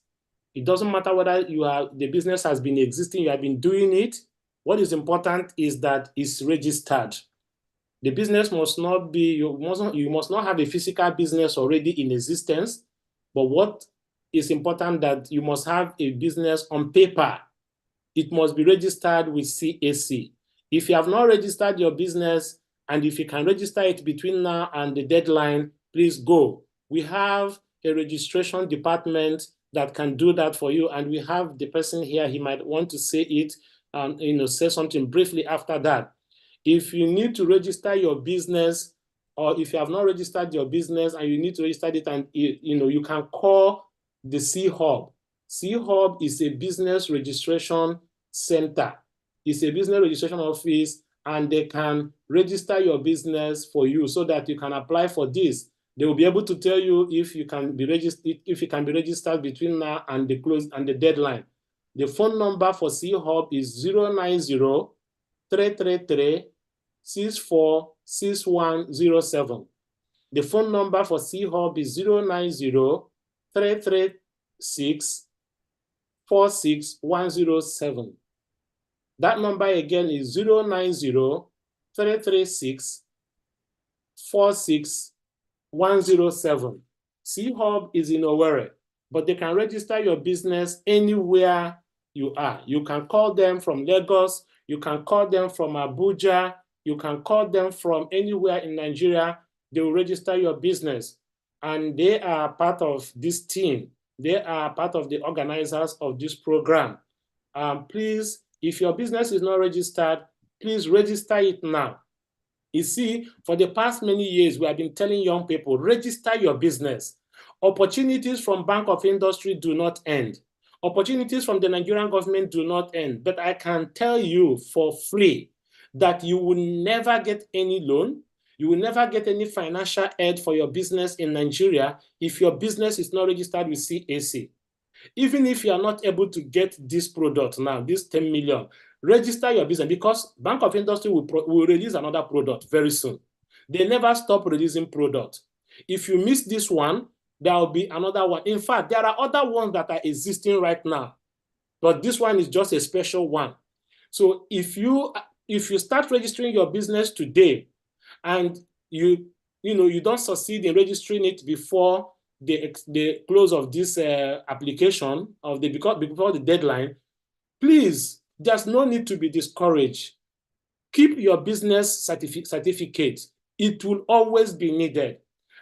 It doesn't matter whether the business has been existing, you have been doing it. What is important is that it's registered. The business must not be, you must not have a physical business already in existence, but what is important that you must have a business on paper. It must be registered with CAC. If you have not registered your business, and if you can register it between now and the deadline, please go. We have a registration department that can do that for you, and we have the person here, he might want to say it and say something briefly after that. If you need to register your business, or if you have not registered your business and you need to register it, and you can call the C-Hub. C-Hub is a business registration center. It's a business registration office, and they can register your business for you so that you can apply for this. They will be able to tell you if you can be registered between now and the close and the deadline. The phone number for C-Hub is 090-333-646107. The phone number for C-Hub is 090-336-46107. That number again is 090-336-46107. C-Hub is in Owerri, but they can register your business anywhere you are. You can call them from Lagos, you can call them from Abuja, you can call them from anywhere in Nigeria. They will register your business, and they are part of this team. They are part of the organizers of this program. Please, if your business is not registered, please register it now. You see, for the past many years, we have been telling young people, register your business. Opportunities from Bank of Industry do not end. Opportunities from the Nigerian government do not end. But I can tell you for free that you will never get any loan. You will never get any financial aid for your business in Nigeria if your business is not registered with CAC. Even if you are not able to get this product now, this 10 million, register your business, because Bank of Industry will release another product very soon. They never stop releasing product. If you miss this one, there will be another one. In fact, there are other ones that are existing right now, but this one is just a special one. So if you start registering your business today and you don't succeed in registering it before the close of this application before the deadline, please, there's no need to be discouraged. Keep your business certificate. It will always be needed.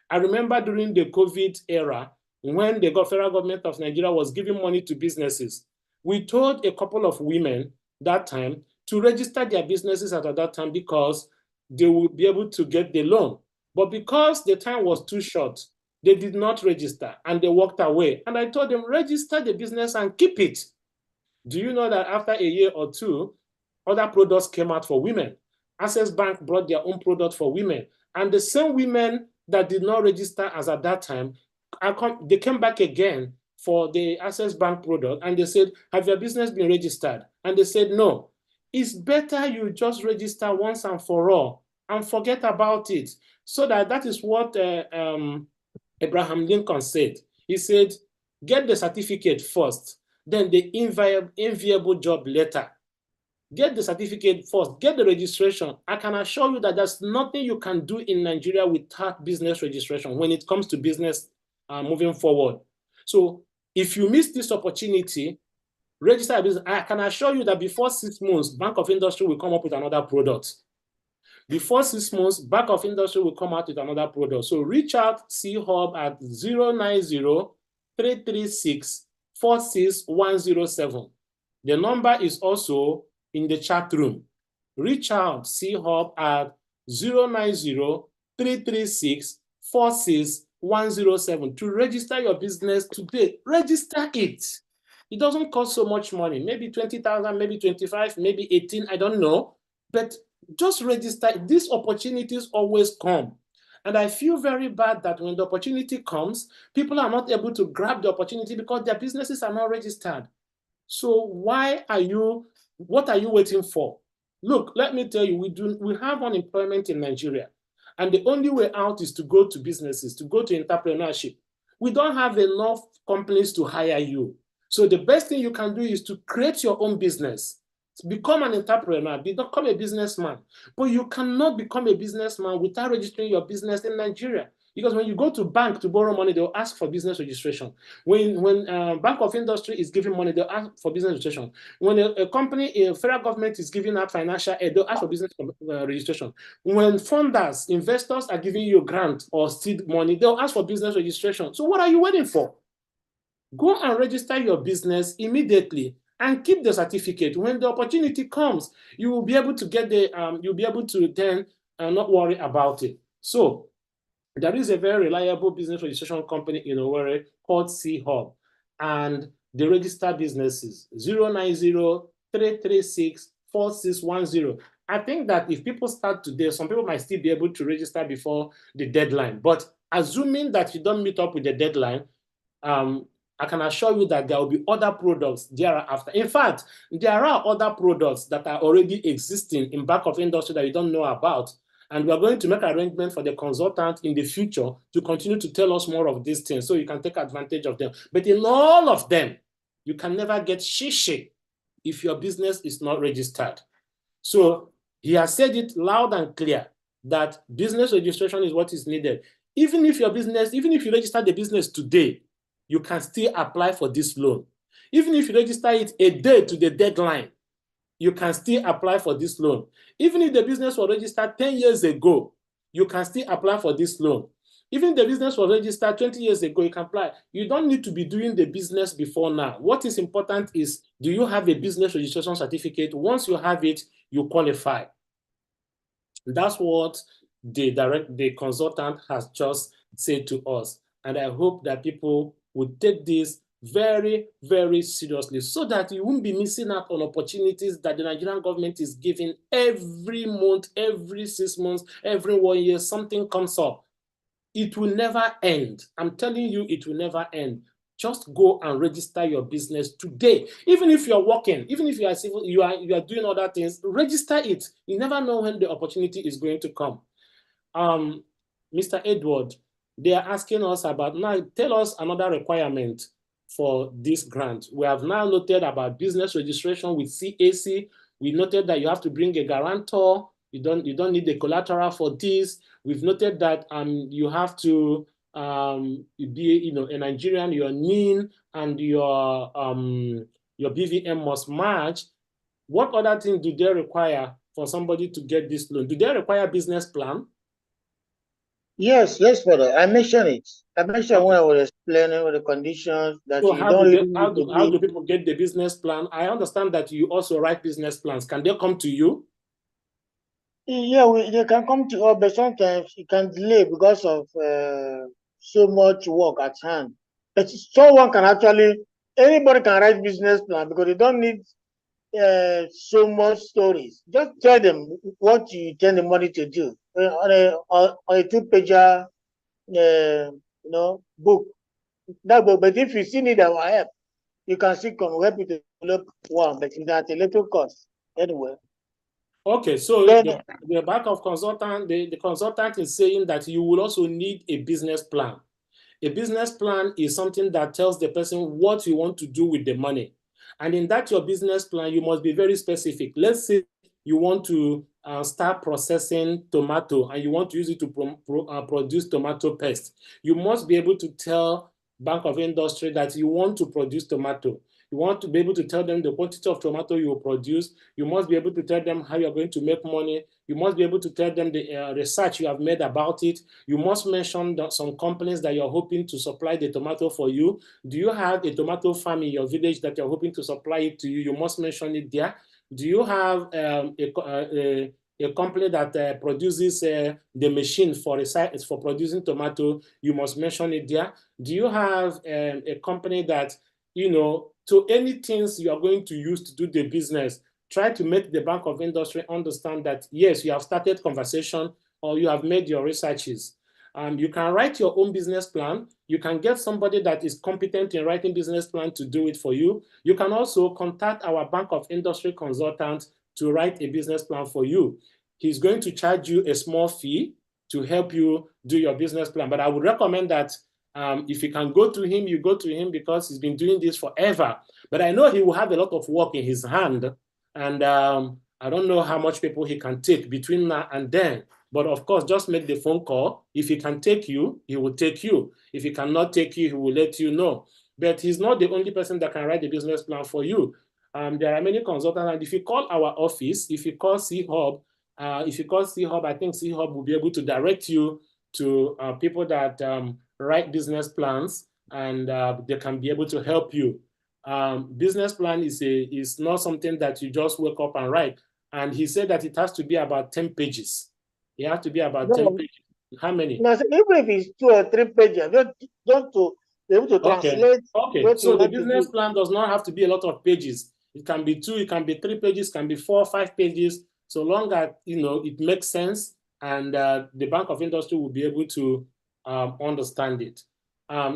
I remember during the COVID era, when the federal government of Nigeria was giving money to businesses, we told a couple of women that time to register their businesses at that time because they would be able to get the loan. But because the time was too short, they did not register and they walked away. And I told them, register the business and keep it. Do you know that after a year or two, other products came out for women? Access Bank brought their own product for women. And the same women that did not register as at that time, they came back again for the Access Bank product, and they said, have your business been registered? And they said, no. It's better you just register once and for all and forget about it. So that is what Abraham Lincoln said. He said, get the certificate first, then the enviable job letter. Get the certificate first, get the registration. I can assure you that there's nothing you can do in Nigeria without business registration when it comes to business moving forward. So if you miss this opportunity, register a business. I can assure you that before 6 months, Bank of Industry will come up with another product. Before 6 months, Bank of Industry will come out with another product. So reach out C-Hub at 090-336-46107. The number is also in the chat room. Reach out C-Hub at 090-336-46107 to register your business today. Register it. It doesn't cost so much money, maybe 20,000, maybe 25, maybe 18, I don't know. But just register. These opportunities always come. And I feel very bad that when the opportunity comes, people are not able to grab the opportunity because their businesses are not registered. So what are you waiting for? Look, let me tell you, we have unemployment in Nigeria. And the only way out is to go to businesses, to go to entrepreneurship. We don't have enough companies to hire you. So the best thing you can do is to create your own business. Become an entrepreneur, become a businessman. But you cannot become a businessman without registering your business in Nigeria. Because when you go to bank to borrow money, they'll ask for business registration. When Bank of Industry is giving money, they'll ask for business registration. When a company, a federal government is giving out financial aid, they'll ask for business registration. When funders, investors are giving you a grant or seed money, they'll ask for business registration. So what are you waiting for? Go and register your business immediately and keep the certificate. When the opportunity comes, you will be able to get you'll be able to then not worry about it. So there is a very reliable business registration company in Owerri called C-Hub, and they register businesses 090-336-4610. I think that if people start today, some people might still be able to register before the deadline. But assuming that you don't meet up with the deadline, I can assure you that there will be other products thereafter. In fact, there are other products that are already existing in Bank of Industry that you don't know about. And we are going to make arrangements for the consultant in the future to continue to tell us more of these things so you can take advantage of them. But in all of them, you can never get shishi if your business is not registered. So he has said it loud and clear that business registration is what is needed. Even if you register the business today, you can still apply for this loan. Even if you register it a day to the deadline, you can still apply for this loan. Even if the business was registered 10 years ago, you can still apply for this loan. Even if the business was registered 20 years ago, you can apply. You don't need to be doing the business before now. What is important is, do you have a business registration certificate? Once you have it, you qualify. That's what the consultant has just said to us. And I hope that people would take this very, very seriously so that you won't be missing out on opportunities that the Nigerian government is giving every month, every 6 months, every 1 year, something comes up. It will never end. I'm telling you, it will never end. Just go and register your business today. Even if you're working, even if you are civil, you are doing other things, register it. You never know when the opportunity is going to come. Mr. Edward, they are asking us about, now tell us another requirement for this grant. We have now noted about business registration with CAC. We noted that you have to bring a guarantor. You don't need the collateral for this. We've noted that you have to be a Nigerian, your NIN and your BVM must match. What other things do they require for somebody to get this loan? Do they require a business plan? Yes, Father. I mentioned it. I mentioned when I was explaining the conditions that so you don't really how do people get the business plan? I understand that you also write business plans. Can they come to you? Yeah, they can come to us, but sometimes it can delay because of so much work at hand. But someone can anybody can write business plan because they don't need so much stories. Just tell them what you intend the money to do on a 2-pager, book. But if you still need our help, you can still come help you to develop one, but it's at a little cost anyway. Okay, so the back of consultant, the consultant is saying that you will also need a business plan. A business plan is something that tells the person what you want to do with the money. And in that your business plan, you must be very specific. Let's say you want to start processing tomato and you want to use it to produce tomato paste. You must be able to tell Bank of Industry that you want to produce tomato. You want to be able to tell them the quantity of tomato you will produce. You must be able to tell them how you're going to make money. You must be able to tell them the research you have made about it. You must mention some companies that you're hoping to supply the tomato for you. Do you have a tomato farm in your village that you're hoping to supply it to you? You must mention it there. Do you have a company that produces the machine for producing tomato? You must mention it there. Do you have a company that, to any things you are going to use to do the business, try to make the Bank of Industry understand that, yes, you have started conversation or you have made your researches. You can write your own business plan. You can get somebody that is competent in writing business plan to do it for you. You can also contact our Bank of Industry consultant to write a business plan for you. He's going to charge you a small fee to help you do your business plan. But I would recommend that if you can go to him, you go to him because he's been doing this forever. But I know he will have a lot of work in his hand. And I don't know how much people he can take between now and then. But of course, just make the phone call. If he can take you, he will take you. If he cannot take you, he will let you know. But he's not the only person that can write the business plan for you. There are many consultants. And if you call our office, if you call C-Hub, I think C-Hub will be able to direct you to people that write business plans, and they can be able to help you. Business plan is not something that you just wake up and write. And he said that it has to be about 10 pages. It has to be about 10 pages. How many? No, so even if it's 2 or 3 pages, just to be able to translate. Okay. So the business plan does not have to be a lot of pages. It can be 2, it can be 3 pages, it can be 4 or 5 pages, so long as it makes sense, and the Bank of Industry will be able to understand it.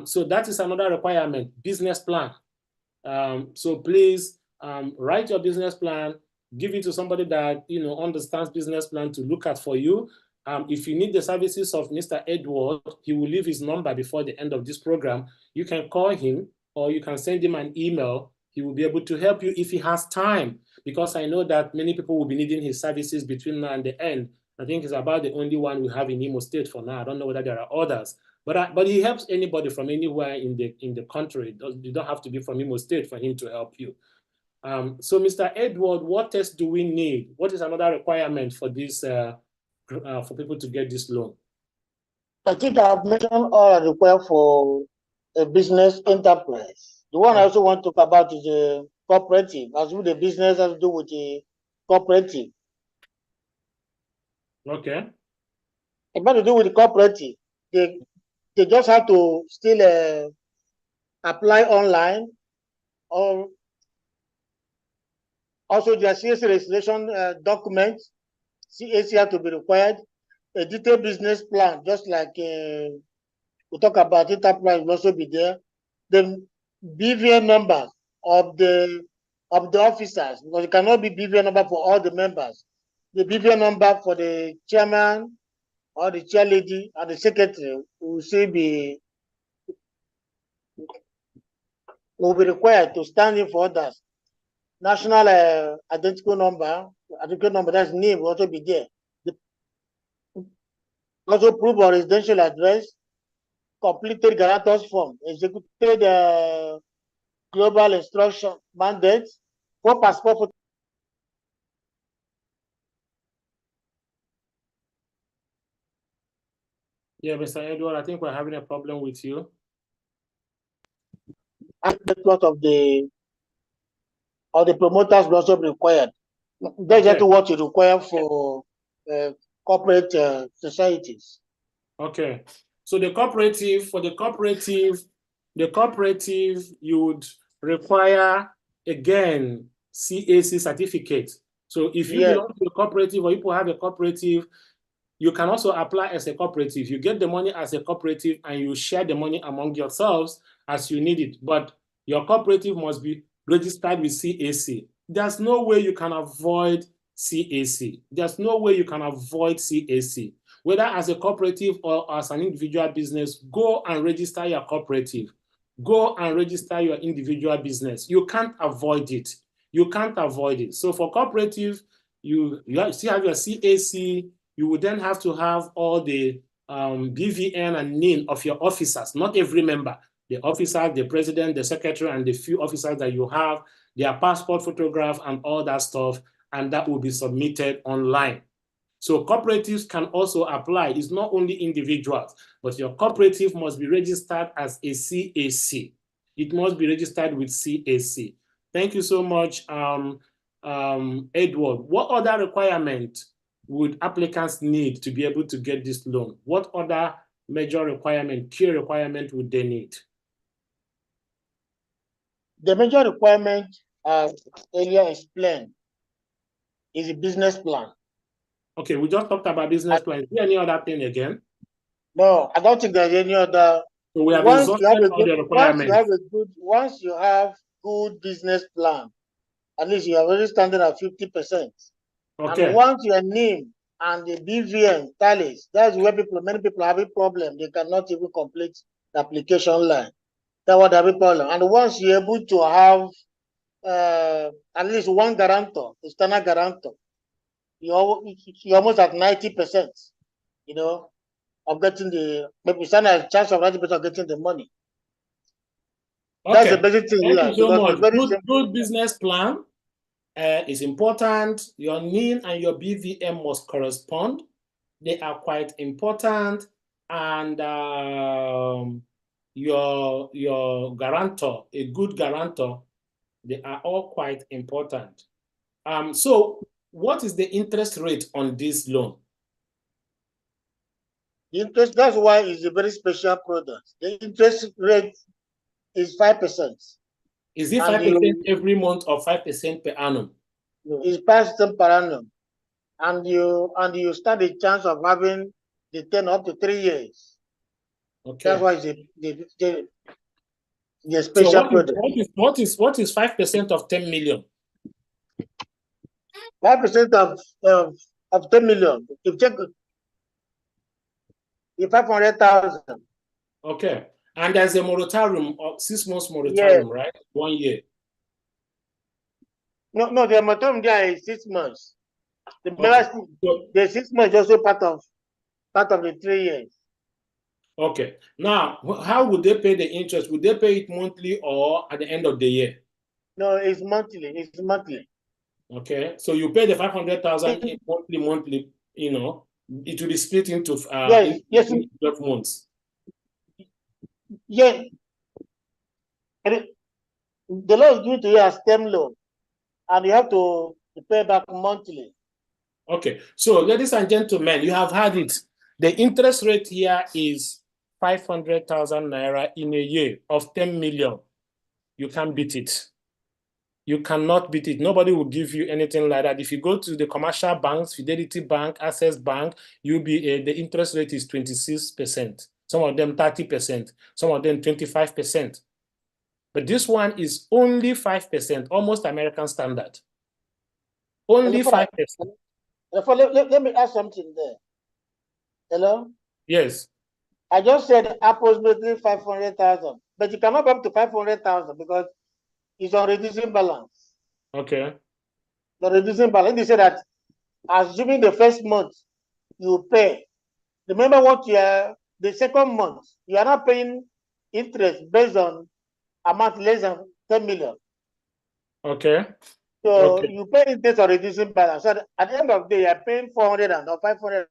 So that is another requirement, business plan. So please write your business plan, give it to somebody that understands business plan to look at for you. If you need the services of Mr. Edward, he will leave his number before the end of this program. You can call him or you can send him an email. He will be able to help you if he has time, because I know that many people will be needing his services between now and the end. I think he's about the only one we have in Imo State for now. I don't know whether there are others. But he helps anybody from anywhere in the country. You don't have to be from Imo State for him to help you. So Mr. Edward, what test do we need? What is another requirement for this for people to get this loan? I think I've mentioned all I require for a business enterprise. The one I also want to talk about is a cooperative. As with the business has to do with a cooperative. Okay. About to do with the cooperative, they just have to still apply online, or also their CAC registration documents. CAC have to be required. A detailed business plan, just like we talk about enterprise, will also be there. The BVN numbers of the officers, because it cannot be BVN number for all the members. The BVN number for the chairman or the chair lady and the secretary will be required to stand in for others. National identical number, that's name will also be there. Also proof of residential address, completed guarantors form, executed global instruction mandates, for passport photo. Yeah, Mr. Edward, I think we're having a problem with you. And the lot of the promoters will also be required. That's exactly what you require for corporate societies. Okay. So the cooperative, you would require, again, CAC certificate. So if you belong to a cooperative or people have a cooperative, you can also apply as a cooperative. You get the money as a cooperative and you share the money among yourselves as you need it. But your cooperative must be registered with CAC. There's no way you can avoid CAC. There's no way you can avoid CAC. whether as a cooperative or as an individual business, go and register your cooperative. Go and register your individual business. You can't avoid it. You can't avoid it. So for cooperative, you still have your CAC. You would then have to have all the BVN and NIN of your officers, not every member. The officers, the president, the secretary, and the few officers that you have, their passport photograph and all that stuff, and that will be submitted online. So cooperatives can also apply. It's not only individuals, but your cooperative must be registered as a CAC. It must be registered with CAC. Thank you so much, Edward. What other requirement would applicants need to be able to get this loan? What other major requirement, key requirement would they need? The major requirement, as earlier explained, is a business plan. Okay, we just talked about business plan. Is there any other thing again? No, I don't think there's any other. So we have exhausted all the requirements. Once you have good business plan, at least you are already standing at 50%. Okay. And once your name and the BVN tallies, that's where many people have a problem. They cannot even complete the application line. That's what have a problem. And once you're able to have at least one guarantor, external guarantor, you're almost at 90%, you know, of getting maybe stand a chance of 90% of getting the money. Okay. That's the basic thing. Thank you so much. Good business plan is important. Your NIN and your BVM must correspond. They are quite important. And your guarantor, a good guarantor, they are all quite important. So what is the interest rate on this loan? The interest, that's why it's a very special product. The interest rate is 5%. Is it 5% every month or 5% per annum? No, it's 5% per annum. And you stand a chance of having the 10 up to 3 years. Okay. That's why it's the special so product. What is 5% of 10 million? 5% of 10 million. If check the 500,000. Okay. And there's a moratorium of 6 months moratorium, yeah. Right? 1 year. No, the moratorium there is 6 months. The 6 months is also part of the 3 years. Okay. Now, how would they pay the interest? Would they pay it monthly or at the end of the year? No, it's monthly. It's monthly. Okay. So you pay the 500,000 monthly, you know, it will be split into 12 months. Yeah. And the loan is due to you as term loan, and you have to pay back monthly. Okay. So, ladies and gentlemen, you have had it. The interest rate here is 500,000 naira in a year of 10 million. You can't beat it. You cannot beat it. Nobody will give you anything like that. If you go to the commercial banks, Fidelity Bank, Access Bank, the interest rate is 26%. Some of them 30%. Some of them 25%. But this one is only 5%, almost American standard. Only 5%. Let me ask something there. Hello? Yes. I just said approximately 500,000, but you cannot go up to 500,000 because it's on reducing balance. Okay. The reducing balance. They say that assuming the first month you pay, remember what you are, the second month, you are not paying interest based on amount less than 10 million. Okay. So you pay interest on reducing balance. So at the end of the day, you are paying 400 or 500.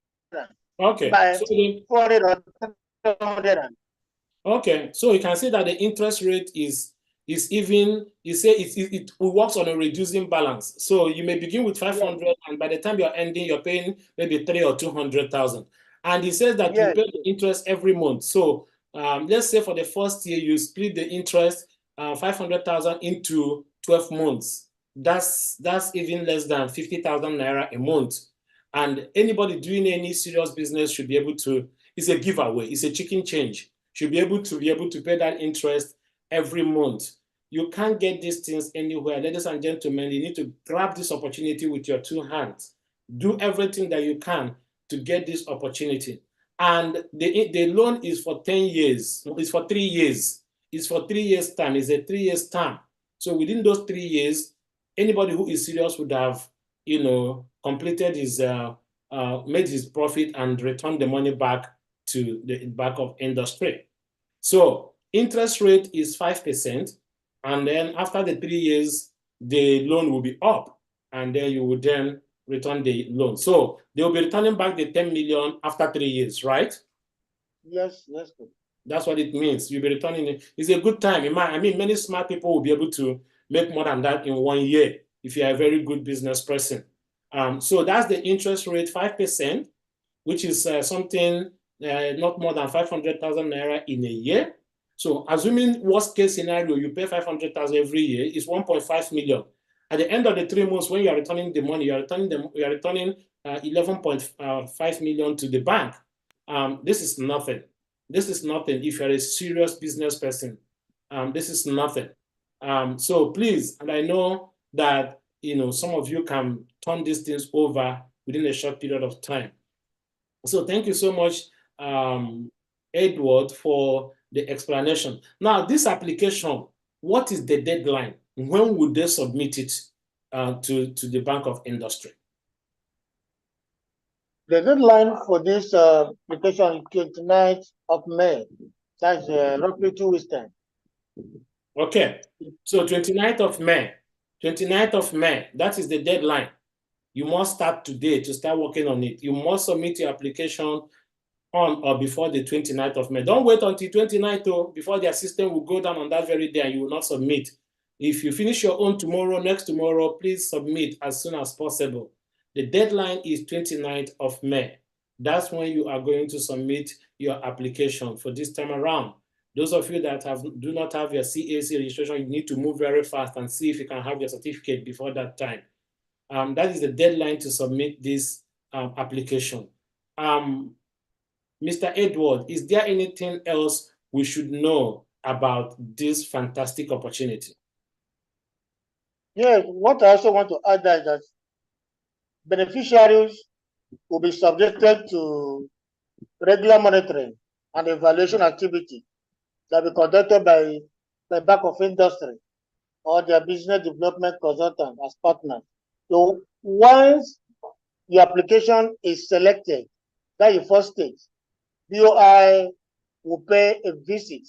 Okay. By 400 or 700. Okay. So you can see that the interest rate is even, you say it works on a reducing balance. So you may begin with 500, yes. And by the time you're ending, you're paying maybe 300,000 or 200,000. And he says that, yes, you pay the interest every month. So let's say for the first year, you split the interest 500,000 into 12 months. That's even less than 50,000 naira a month. And anybody doing any serious business should be able to, it's a giveaway, it's a chicken change, should be able to pay that interest every month. You can't get these things anywhere. Ladies and gentlemen, you need to grab this opportunity with your 2 hands. Do everything that you can to get this opportunity. And the loan is for 10 years, it's for 3 years. It's for 3 years time, it's a 3 years term. So within those 3 years, anybody who is serious would have, completed his, made his profit and returned the money back to the back of industry. So interest rate is 5%, and then after the 3 years, the loan will be up, and then you will then return the loan. So they will be returning back the 10 million after 3 years, right? Yes, yes. That's what it means. You'll be returning it. It's a good time. Many smart people will be able to make more than that in 1 year if you are a very good business person. So that's the interest rate, 5%, which is something not more than 500,000 naira in a year. So assuming worst case scenario, you pay 500,000 every year, is 1.5 million. At the end of the 3 months, when you are returning the money, you are returning 11.5 million to the bank. This is nothing. This is nothing if you're a serious business person. This is nothing. So please, and I know that some of you can turn these things over within a short period of time. So thank you so much, Edward, for the explanation. Now, this application, what is the deadline? When would they submit it to the Bank of Industry? The deadline for this application is 29th of May. That's roughly 2 weeks' time. Okay, so 29th of May. 29th of May, that is the deadline. You must start today to start working on it. You must submit your application on or before the 29th of May. Don't wait until 29th though, before their system will go down on that very day and you will not submit. If you finish your own tomorrow, next tomorrow, please submit as soon as possible. The deadline is 29th of May. That's when you are going to submit your application for this time around. Those of you that do not have your CAC registration, you need to move very fast and see if you can have your certificate before that time. That is the deadline to submit this application. Mr. Edward, is there anything else we should know about this fantastic opportunity? Yes, what I also want to add is that beneficiaries will be subjected to regular monitoring and evaluation activity that will be conducted by the Bank of Industry or their business development consultant as partners. So once your application is selected, that's the first stage. BOI will pay a visit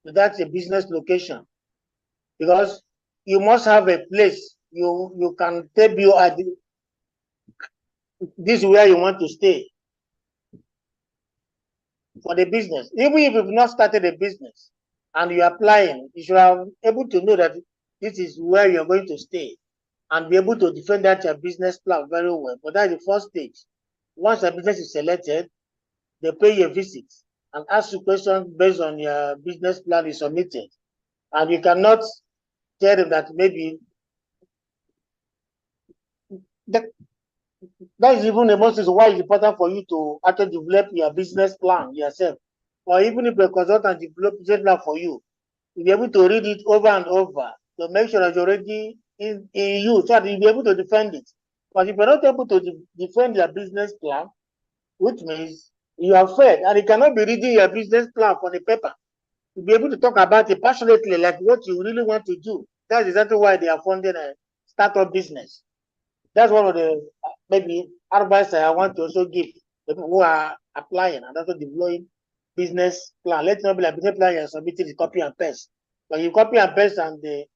to that business location because you must have a place you can tell BOI this is where you want to stay for the business. Even if you've not started a business and you're applying, you should have able to know that this is where you're going to stay and be able to defend that your business plan very well. But that's the first stage. Once a business is selected, they pay you a visit and ask you questions based on your business plan is submitted. And you cannot tell them that maybe that is even the most reason why it's important for you to actually develop your business plan yourself. Or even if a consultant develops business plan for you, you'll be able to read it over and over to make sure that you're already in you so that you'll be able to defend it. But if you're not able to defend your business plan, which means you have failed, and you cannot be reading your business plan from the paper to be able to talk about it passionately, like what you really want to do. That's exactly why they are funding a startup business. That's one of the maybe advice I want to also give the people who are applying and also deploying business plan. Let's not be like business plan you're submitting is copy and paste. When you copy and paste and they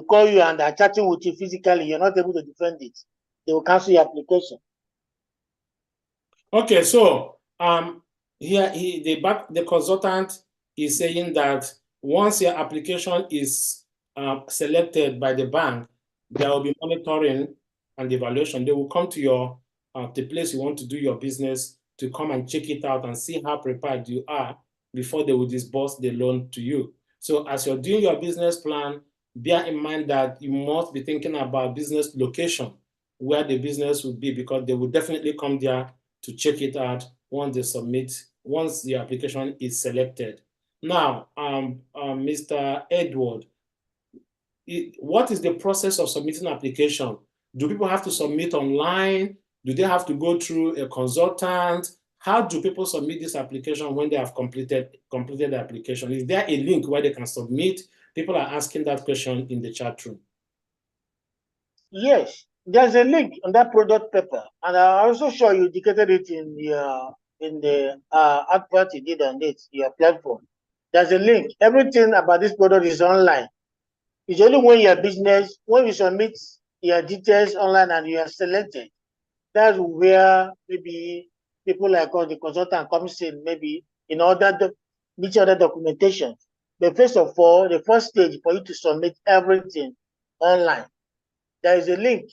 call you and they're chatting with you physically, you're not able to defend it. They will cancel your application. Okay, so here the consultant is saying that once your application is selected by the bank, there will be monitoring and evaluation. They will come to your the place you want to do your business to come and check it out and see how prepared you are before they will disburse the loan to you. So as you're doing your business plan, bear in mind that you must be thinking about business location, where the business will be, because they will definitely come there to check it out once the application is selected. Now, Mr. Edward, what is the process of submitting an application? Do people have to submit online? Do they have to go through a consultant? How do people submit this application when they have completed the application? Is there a link where they can submit? People are asking that question in the chat room. Yes, there's a link on that product paper, and I also show you indicated it in the advert you did on it, your platform. There's a link. Everything about this product is online. It's only when your business, when you submit your details online and you are selected, that's where maybe people like us, the consultant, comes in, maybe in order to meet other documentation. But first of all, the first stage for you to submit everything online, there is a link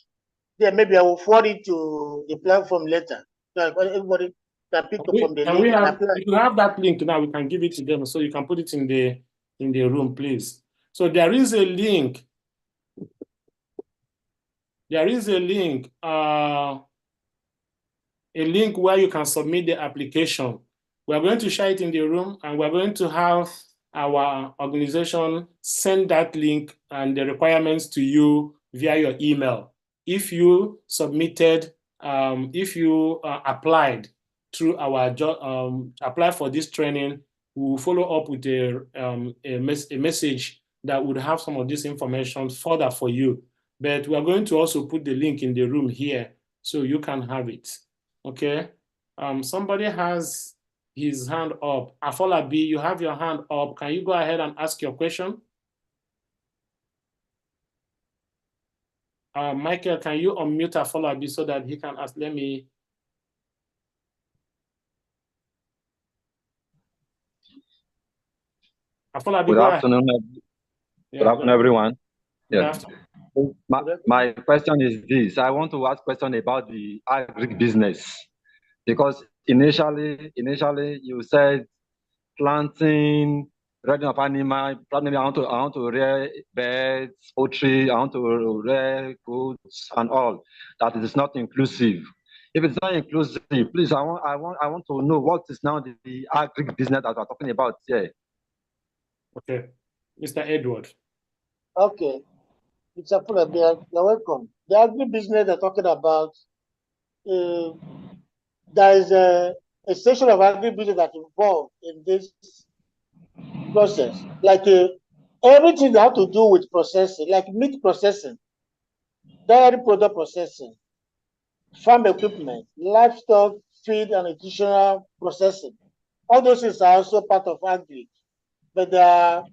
there. Maybe I will forward it to the platform later, so everybody can pick up from the Can we link and have, apply. if you have that link now, we can give it to them so you can put it in the room, please. So there is a link. There is a link where you can submit the application. We're going to share it in the room, and we're going to have our organization send that link and the requirements to you via your email. If you submitted, if you applied through our apply for this training, we will follow up with a message that would have some of this information further for you. But we are going to also put the link in the room here so you can have it. Okay. Somebody has his hand up. Afolabi, you have your hand up. Can you go ahead and ask your question? Michael, can you unmute Afolabi so that he can ask? Let me. Afolabi, Good afternoon. Good afternoon, everyone. Yeah. My question is this. I want to ask a question about the agribusiness, because initially you said planting, rearing of animal, planting, I want to rear birds, poultry, I want to rear goats and all. That it is not inclusive. If it's not inclusive, please, I want to know what is now the agribusiness that we're talking about here. Okay. Mr. Edward. Okay. It's a full of you're welcome. The agribusiness they're talking about, there is a section of agribusiness that involved in this process. Like everything that have to do with processing, like meat processing, dairy product processing, farm equipment, livestock, feed and nutritional processing. All those things are also part of agri, but they are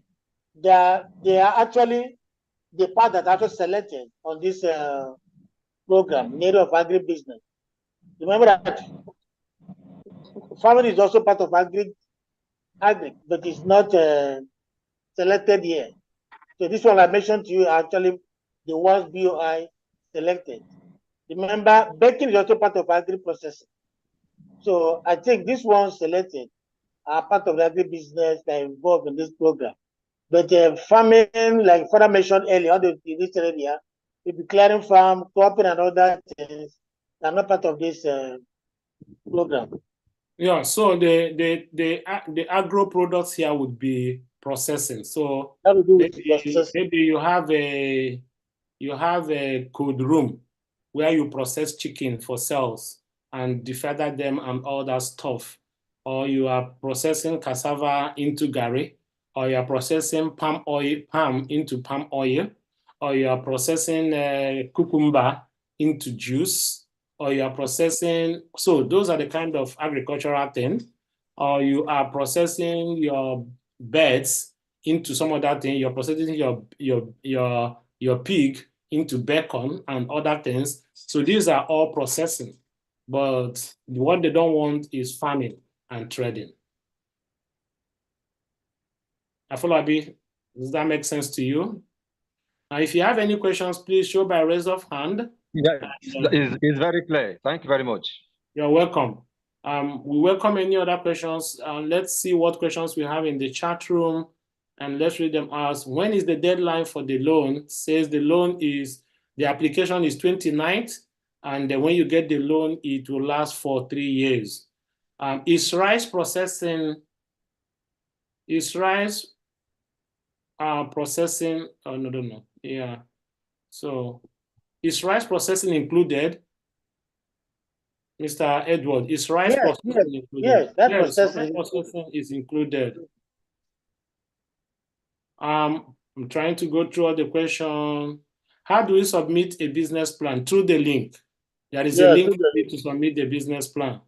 actually the part that are actually selected on this program, in area of agribusiness. Remember that farming is also part of agri, but it's not selected here. So this one I mentioned to you are actually the ones BOI selected. Remember, baking is also part of agri processing. So I think these ones selected are part of the agribusiness that are involved in this program. But farming, like Father mentioned earlier, all the this area, maybe clearing farm, cropping and other things are not part of this program. Yeah, so the agro products here would be processing. So maybe you have a cold room where you process chicken for sales and defeather them and all that stuff. Or you are processing cassava into gari, or you are processing palm into palm oil, or you are processing cucumber into juice, or you are processing, so those are the kind of agricultural things, or you are processing your birds into some other thing, you're processing your pig into bacon and other things. So these are all processing, but what they don't want is farming and trading. Afolabi, does that make sense to you? If you have any questions, please show by raise of hand. Yeah, it's very clear. Thank you very much. You're welcome. We welcome any other questions. Let's see what questions we have in the chat room, and let's read them out. When is the deadline for the loan? Says the application is 29th, and then when you get the loan, it will last for 3 years. Is rice processing? Processing? Oh, no. Yeah. So is rice processing included? Mr. Edward, is rice Yes, processing included? yes, that Yes, process rice is processing is included. I'm trying to go through all the question. How do we submit a business plan? Through the link. There is a link to submit the business plan.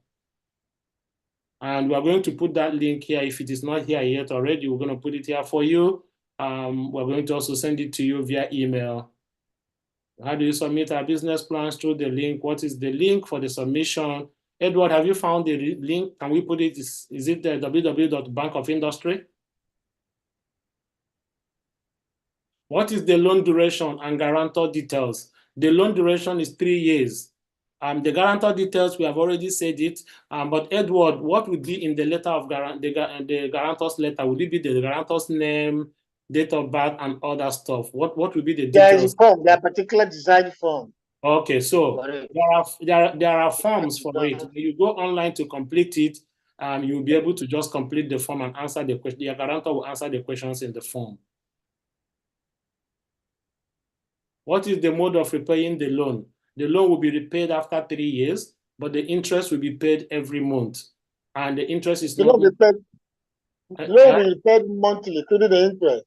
And we are going to put that link here. If it is not here yet already, we're going to put it here for you. We're going to also send it to you via email. How do you submit our business plans? Through the link? What is the link for the submission? Edward, have you found the link? Can we put it? Is it the www.bankofindustry? What is the loan duration and guarantor details? The loan duration is 3 years. The guarantor details, we have already said it. But Edward, what would be in the letter of the guarantor's letter? Would it be the guarantor's name, date of birth, and other stuff? What would be the details? There is a form, there are particular design form. Okay, so there are forms for it. When you go online to complete it, you'll be able to just complete the form and answer the question. Your guarantor will answer the questions in the form. What is the mode of repaying the loan? The loan will be repaid after 3 years, but the interest will be paid every month. And the interest is not... The loan will be paid monthly, including the interest.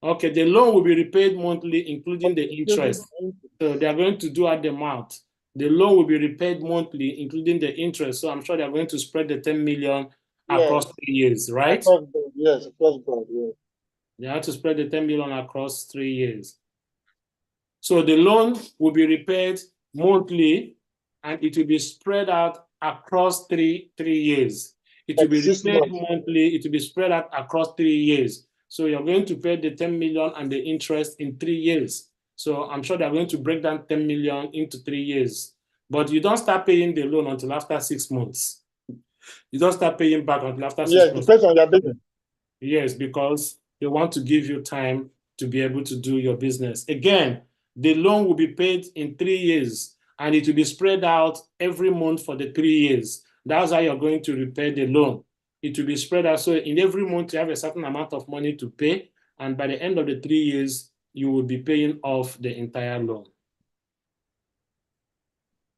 Okay, the loan will be repaid monthly, including the interest. So they are going to do at the amount. The loan will be repaid monthly, including the interest. So I'm sure they are going to spread the 10 million across 3 years, right? Yes, across board, yes. They have to spread the 10 million across 3 years. So the loan will be repaid monthly, and it will be spread out across three years. It will be repaid monthly. It will be spread out across 3 years. So you're going to pay the 10 million and the interest in 3 years. So I'm sure they're going to break down 10 million into 3 years. But you don't start paying the loan until after 6 months. You don't start paying back until after 6 months. Yes, depends on your business. Yes, because they want to give you time to be able to do your business. Again, the loan will be paid in 3 years, and it will be spread out every month for the 3 years. That's how you're going to repay the loan. It will be spread out. So in every month, you have a certain amount of money to pay. And by the end of the 3 years, you will be paying off the entire loan.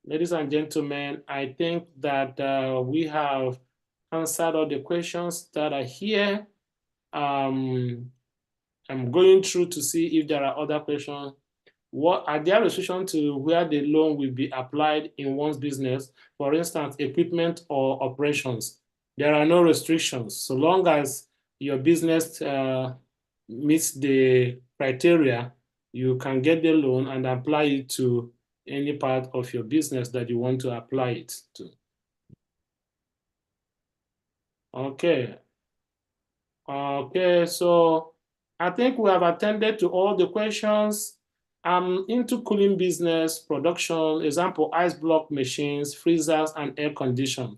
Ladies and gentlemen, I think that we have answered all the questions that are here. I'm going through to see if there are other questions. What are there restrictions to where the loan will be applied in one's business? For instance, equipment or operations. There are no restrictions. So long as your business meets the criteria, you can get the loan and apply it to any part of your business that you want to apply it to. Okay. Okay, so I think we have attended to all the questions. I'm into cooling business, production, example, ice block machines, freezers, and air condition.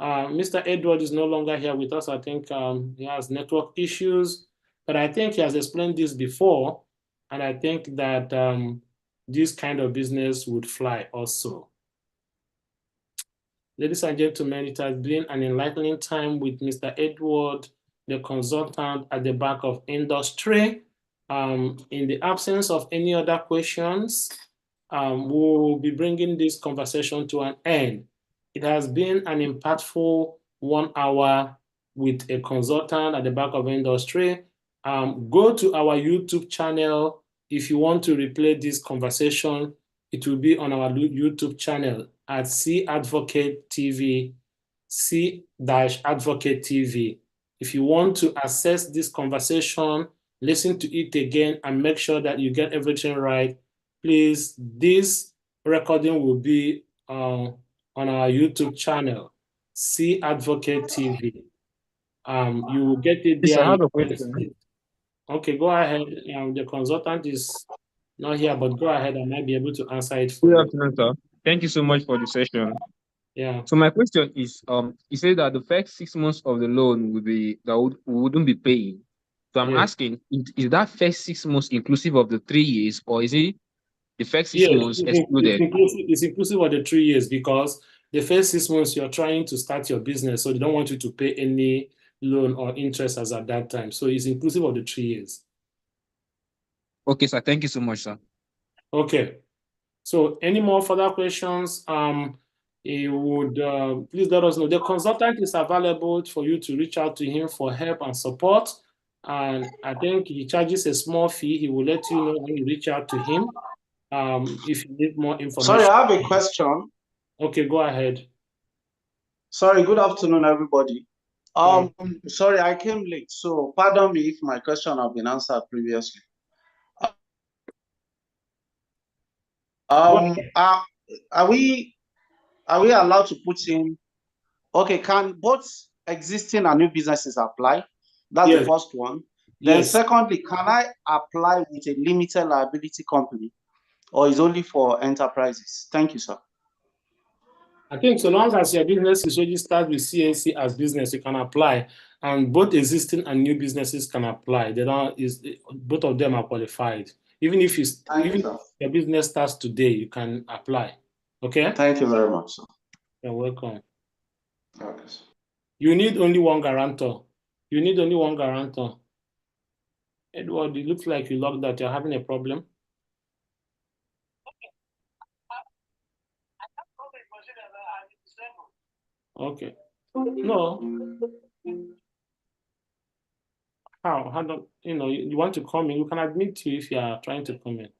Mr. Edward is no longer here with us. I think he has network issues, but I think he has explained this before, and I think that this kind of business would fly also. Ladies and gentlemen, it has been an enlightening time with Mr. Edward, the consultant at the back of industry. In the absence of any other questions, we'll be bringing this conversation to an end. It has been an impactful 1 hour with a consultant at the back of industry. Go to our YouTube channel. If you want to replay this conversation, it will be on our YouTube channel at C-AdvocateTV, C-AdvocateTV. If you want to access this conversation, listen to it again and make sure that you get everything right, please, this recording will be on our YouTube channel, C-AdvocateTV. You will get it there. Yes, I have a question. Okay, go ahead. The consultant is not here, but go ahead. I might be able to answer it for Good you. afternoon, sir. Thank you so much for the session. Yeah. So my question is, you said that the first 6 months of the loan we wouldn't be paying. So I'm asking, is that first 6 months inclusive of the 3 years, or is it the first 6 months excluded? It's inclusive of the 3 years, because the first 6 months you're trying to start your business, so they don't want you to pay any loan or interest as at that time. So it's inclusive of the 3 years. Okay, sir. Thank you so much, sir. Okay. So any more further questions? he would please let us know. The consultant is available for you to reach out to him for help and support. And I think he charges a small fee. He will let you know when you reach out to him. If you need more information. Sorry, I have a question. Okay, go ahead. Sorry, good afternoon, everybody. Sorry, I came late, so pardon me if my question have been answered previously. Are we allowed to put in? Okay, can both existing and new businesses apply? That's Yes. the first one. Yes. Then secondly, can I apply with a limited liability company, or is only for enterprises? Thank you, sir. I think so long as your business is registered with CAC as business, you can apply, and both existing and new businesses can apply. Both of them are qualified. Even if your business starts today, you can apply. Okay. Thank you very much, sir. You're welcome. Okay, sir. You need only one guarantor. You need only one guarantor. Edward, it looks like you logged out. You're having a problem. Okay. No. How do you want to come in? You can admit you if you are trying to come in.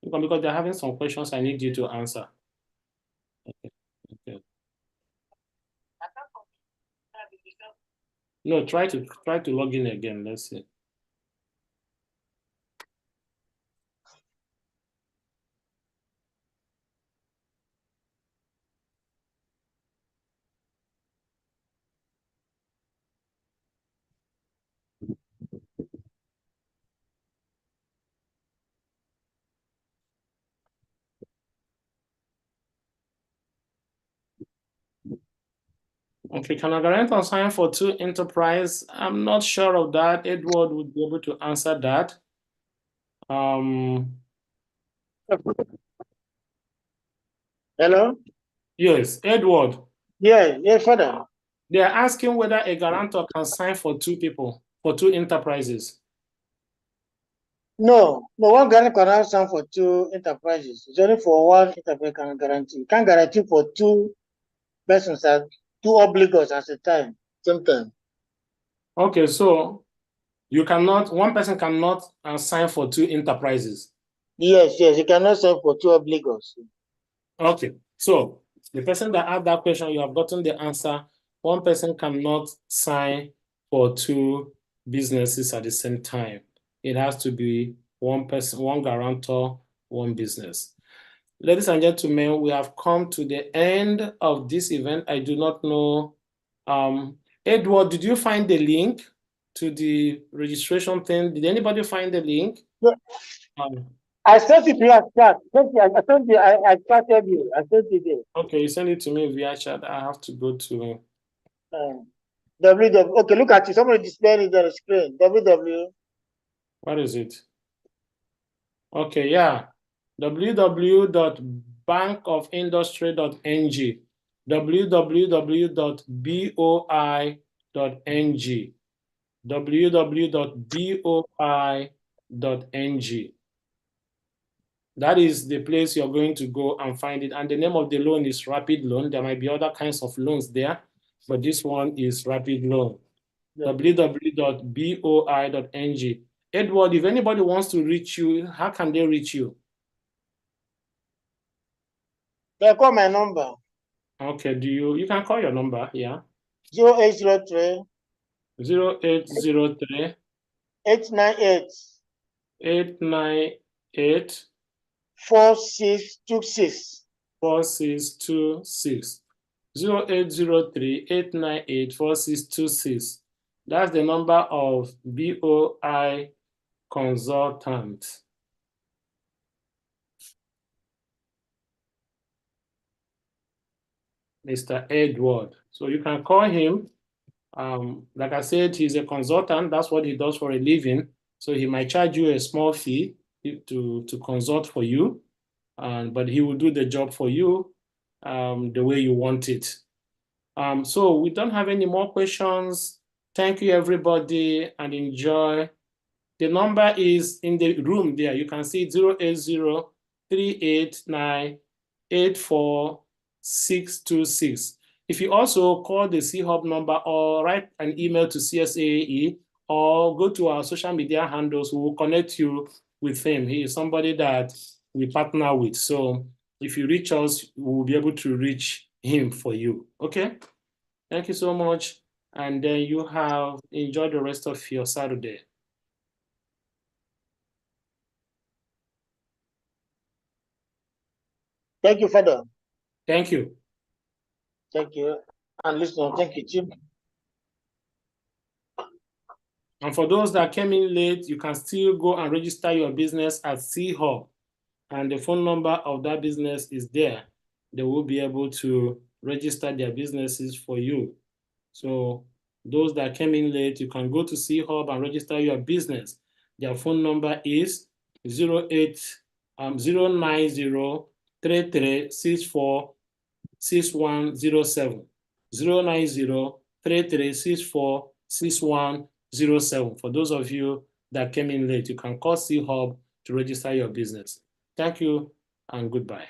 Because they're having some questions I need you to answer. Okay. No, try to log in again. Let's see. Okay, can a guarantor sign for two enterprise? I'm not sure of that. Edward would be able to answer that. Hello? Yes, Edward. Yes, Father. They are asking whether a guarantor can sign for two people, for two enterprises. No, one guarantor cannot sign for two enterprises. It's only for one enterprise can guarantee. You can't guarantee for two persons at two obligors at a time, same time. Okay, so one person cannot sign for two enterprises. Yes, you cannot sign for two obligors. Okay, so the person that asked that question, you have gotten the answer. One person cannot sign for two businesses at the same time. It has to be one person, one guarantor, one business. Ladies and gentlemen, we have come to the end of this event. I do not know. Edward, did you find the link to the registration thing? Did anybody find the link? Yeah. I sent it via chat. I started you. I sent it there. Okay, you send it to me via chat. I have to go to www. Okay, look at it. Somebody displaying it on the screen. www. What is it? Okay, yeah. www.bankofindustry.ng, www.boi.ng, www.boi.ng. That is the place you're going to go and find it. And the name of the loan is Rapid Loan. There might be other kinds of loans there, but this one is Rapid Loan. Yeah. www.boi.ng. Edward, if anybody wants to reach you, how can they reach you? They call my number. Okay, you can call your number, yeah. 0803 0803 898 898 4626 4626. 0803 898 4626. That's the number of BOI consultant. Mr. Edward. So you can call him. Like I said, he's a consultant. That's what he does for a living. So he might charge you a small fee to consult for you, but he will do the job for you the way you want it. So we don't have any more questions. Thank you, everybody, and enjoy. The number is in the room there. You can see 080 389 84 626. If you also call the C-Hub number or write an email to CSAAE or go to our social media handles, we will connect you with him. He is somebody that we partner with. So if you reach us, we will be able to reach him for you. Okay? Thank you so much. And then you have enjoyed the rest of your Saturday. Thank you, Father. Thank you. Thank you. And listen, thank you, Chief. And for those that came in late, you can still go and register your business at C-Hub. And the phone number of that business is there. They will be able to register their businesses for you. So those that came in late, you can go to C-Hub and register your business. Their phone number is 090-3364-6107. 090-3364-6107. For those of you that came in late, you can call C-Hub to register your business. Thank you and goodbye.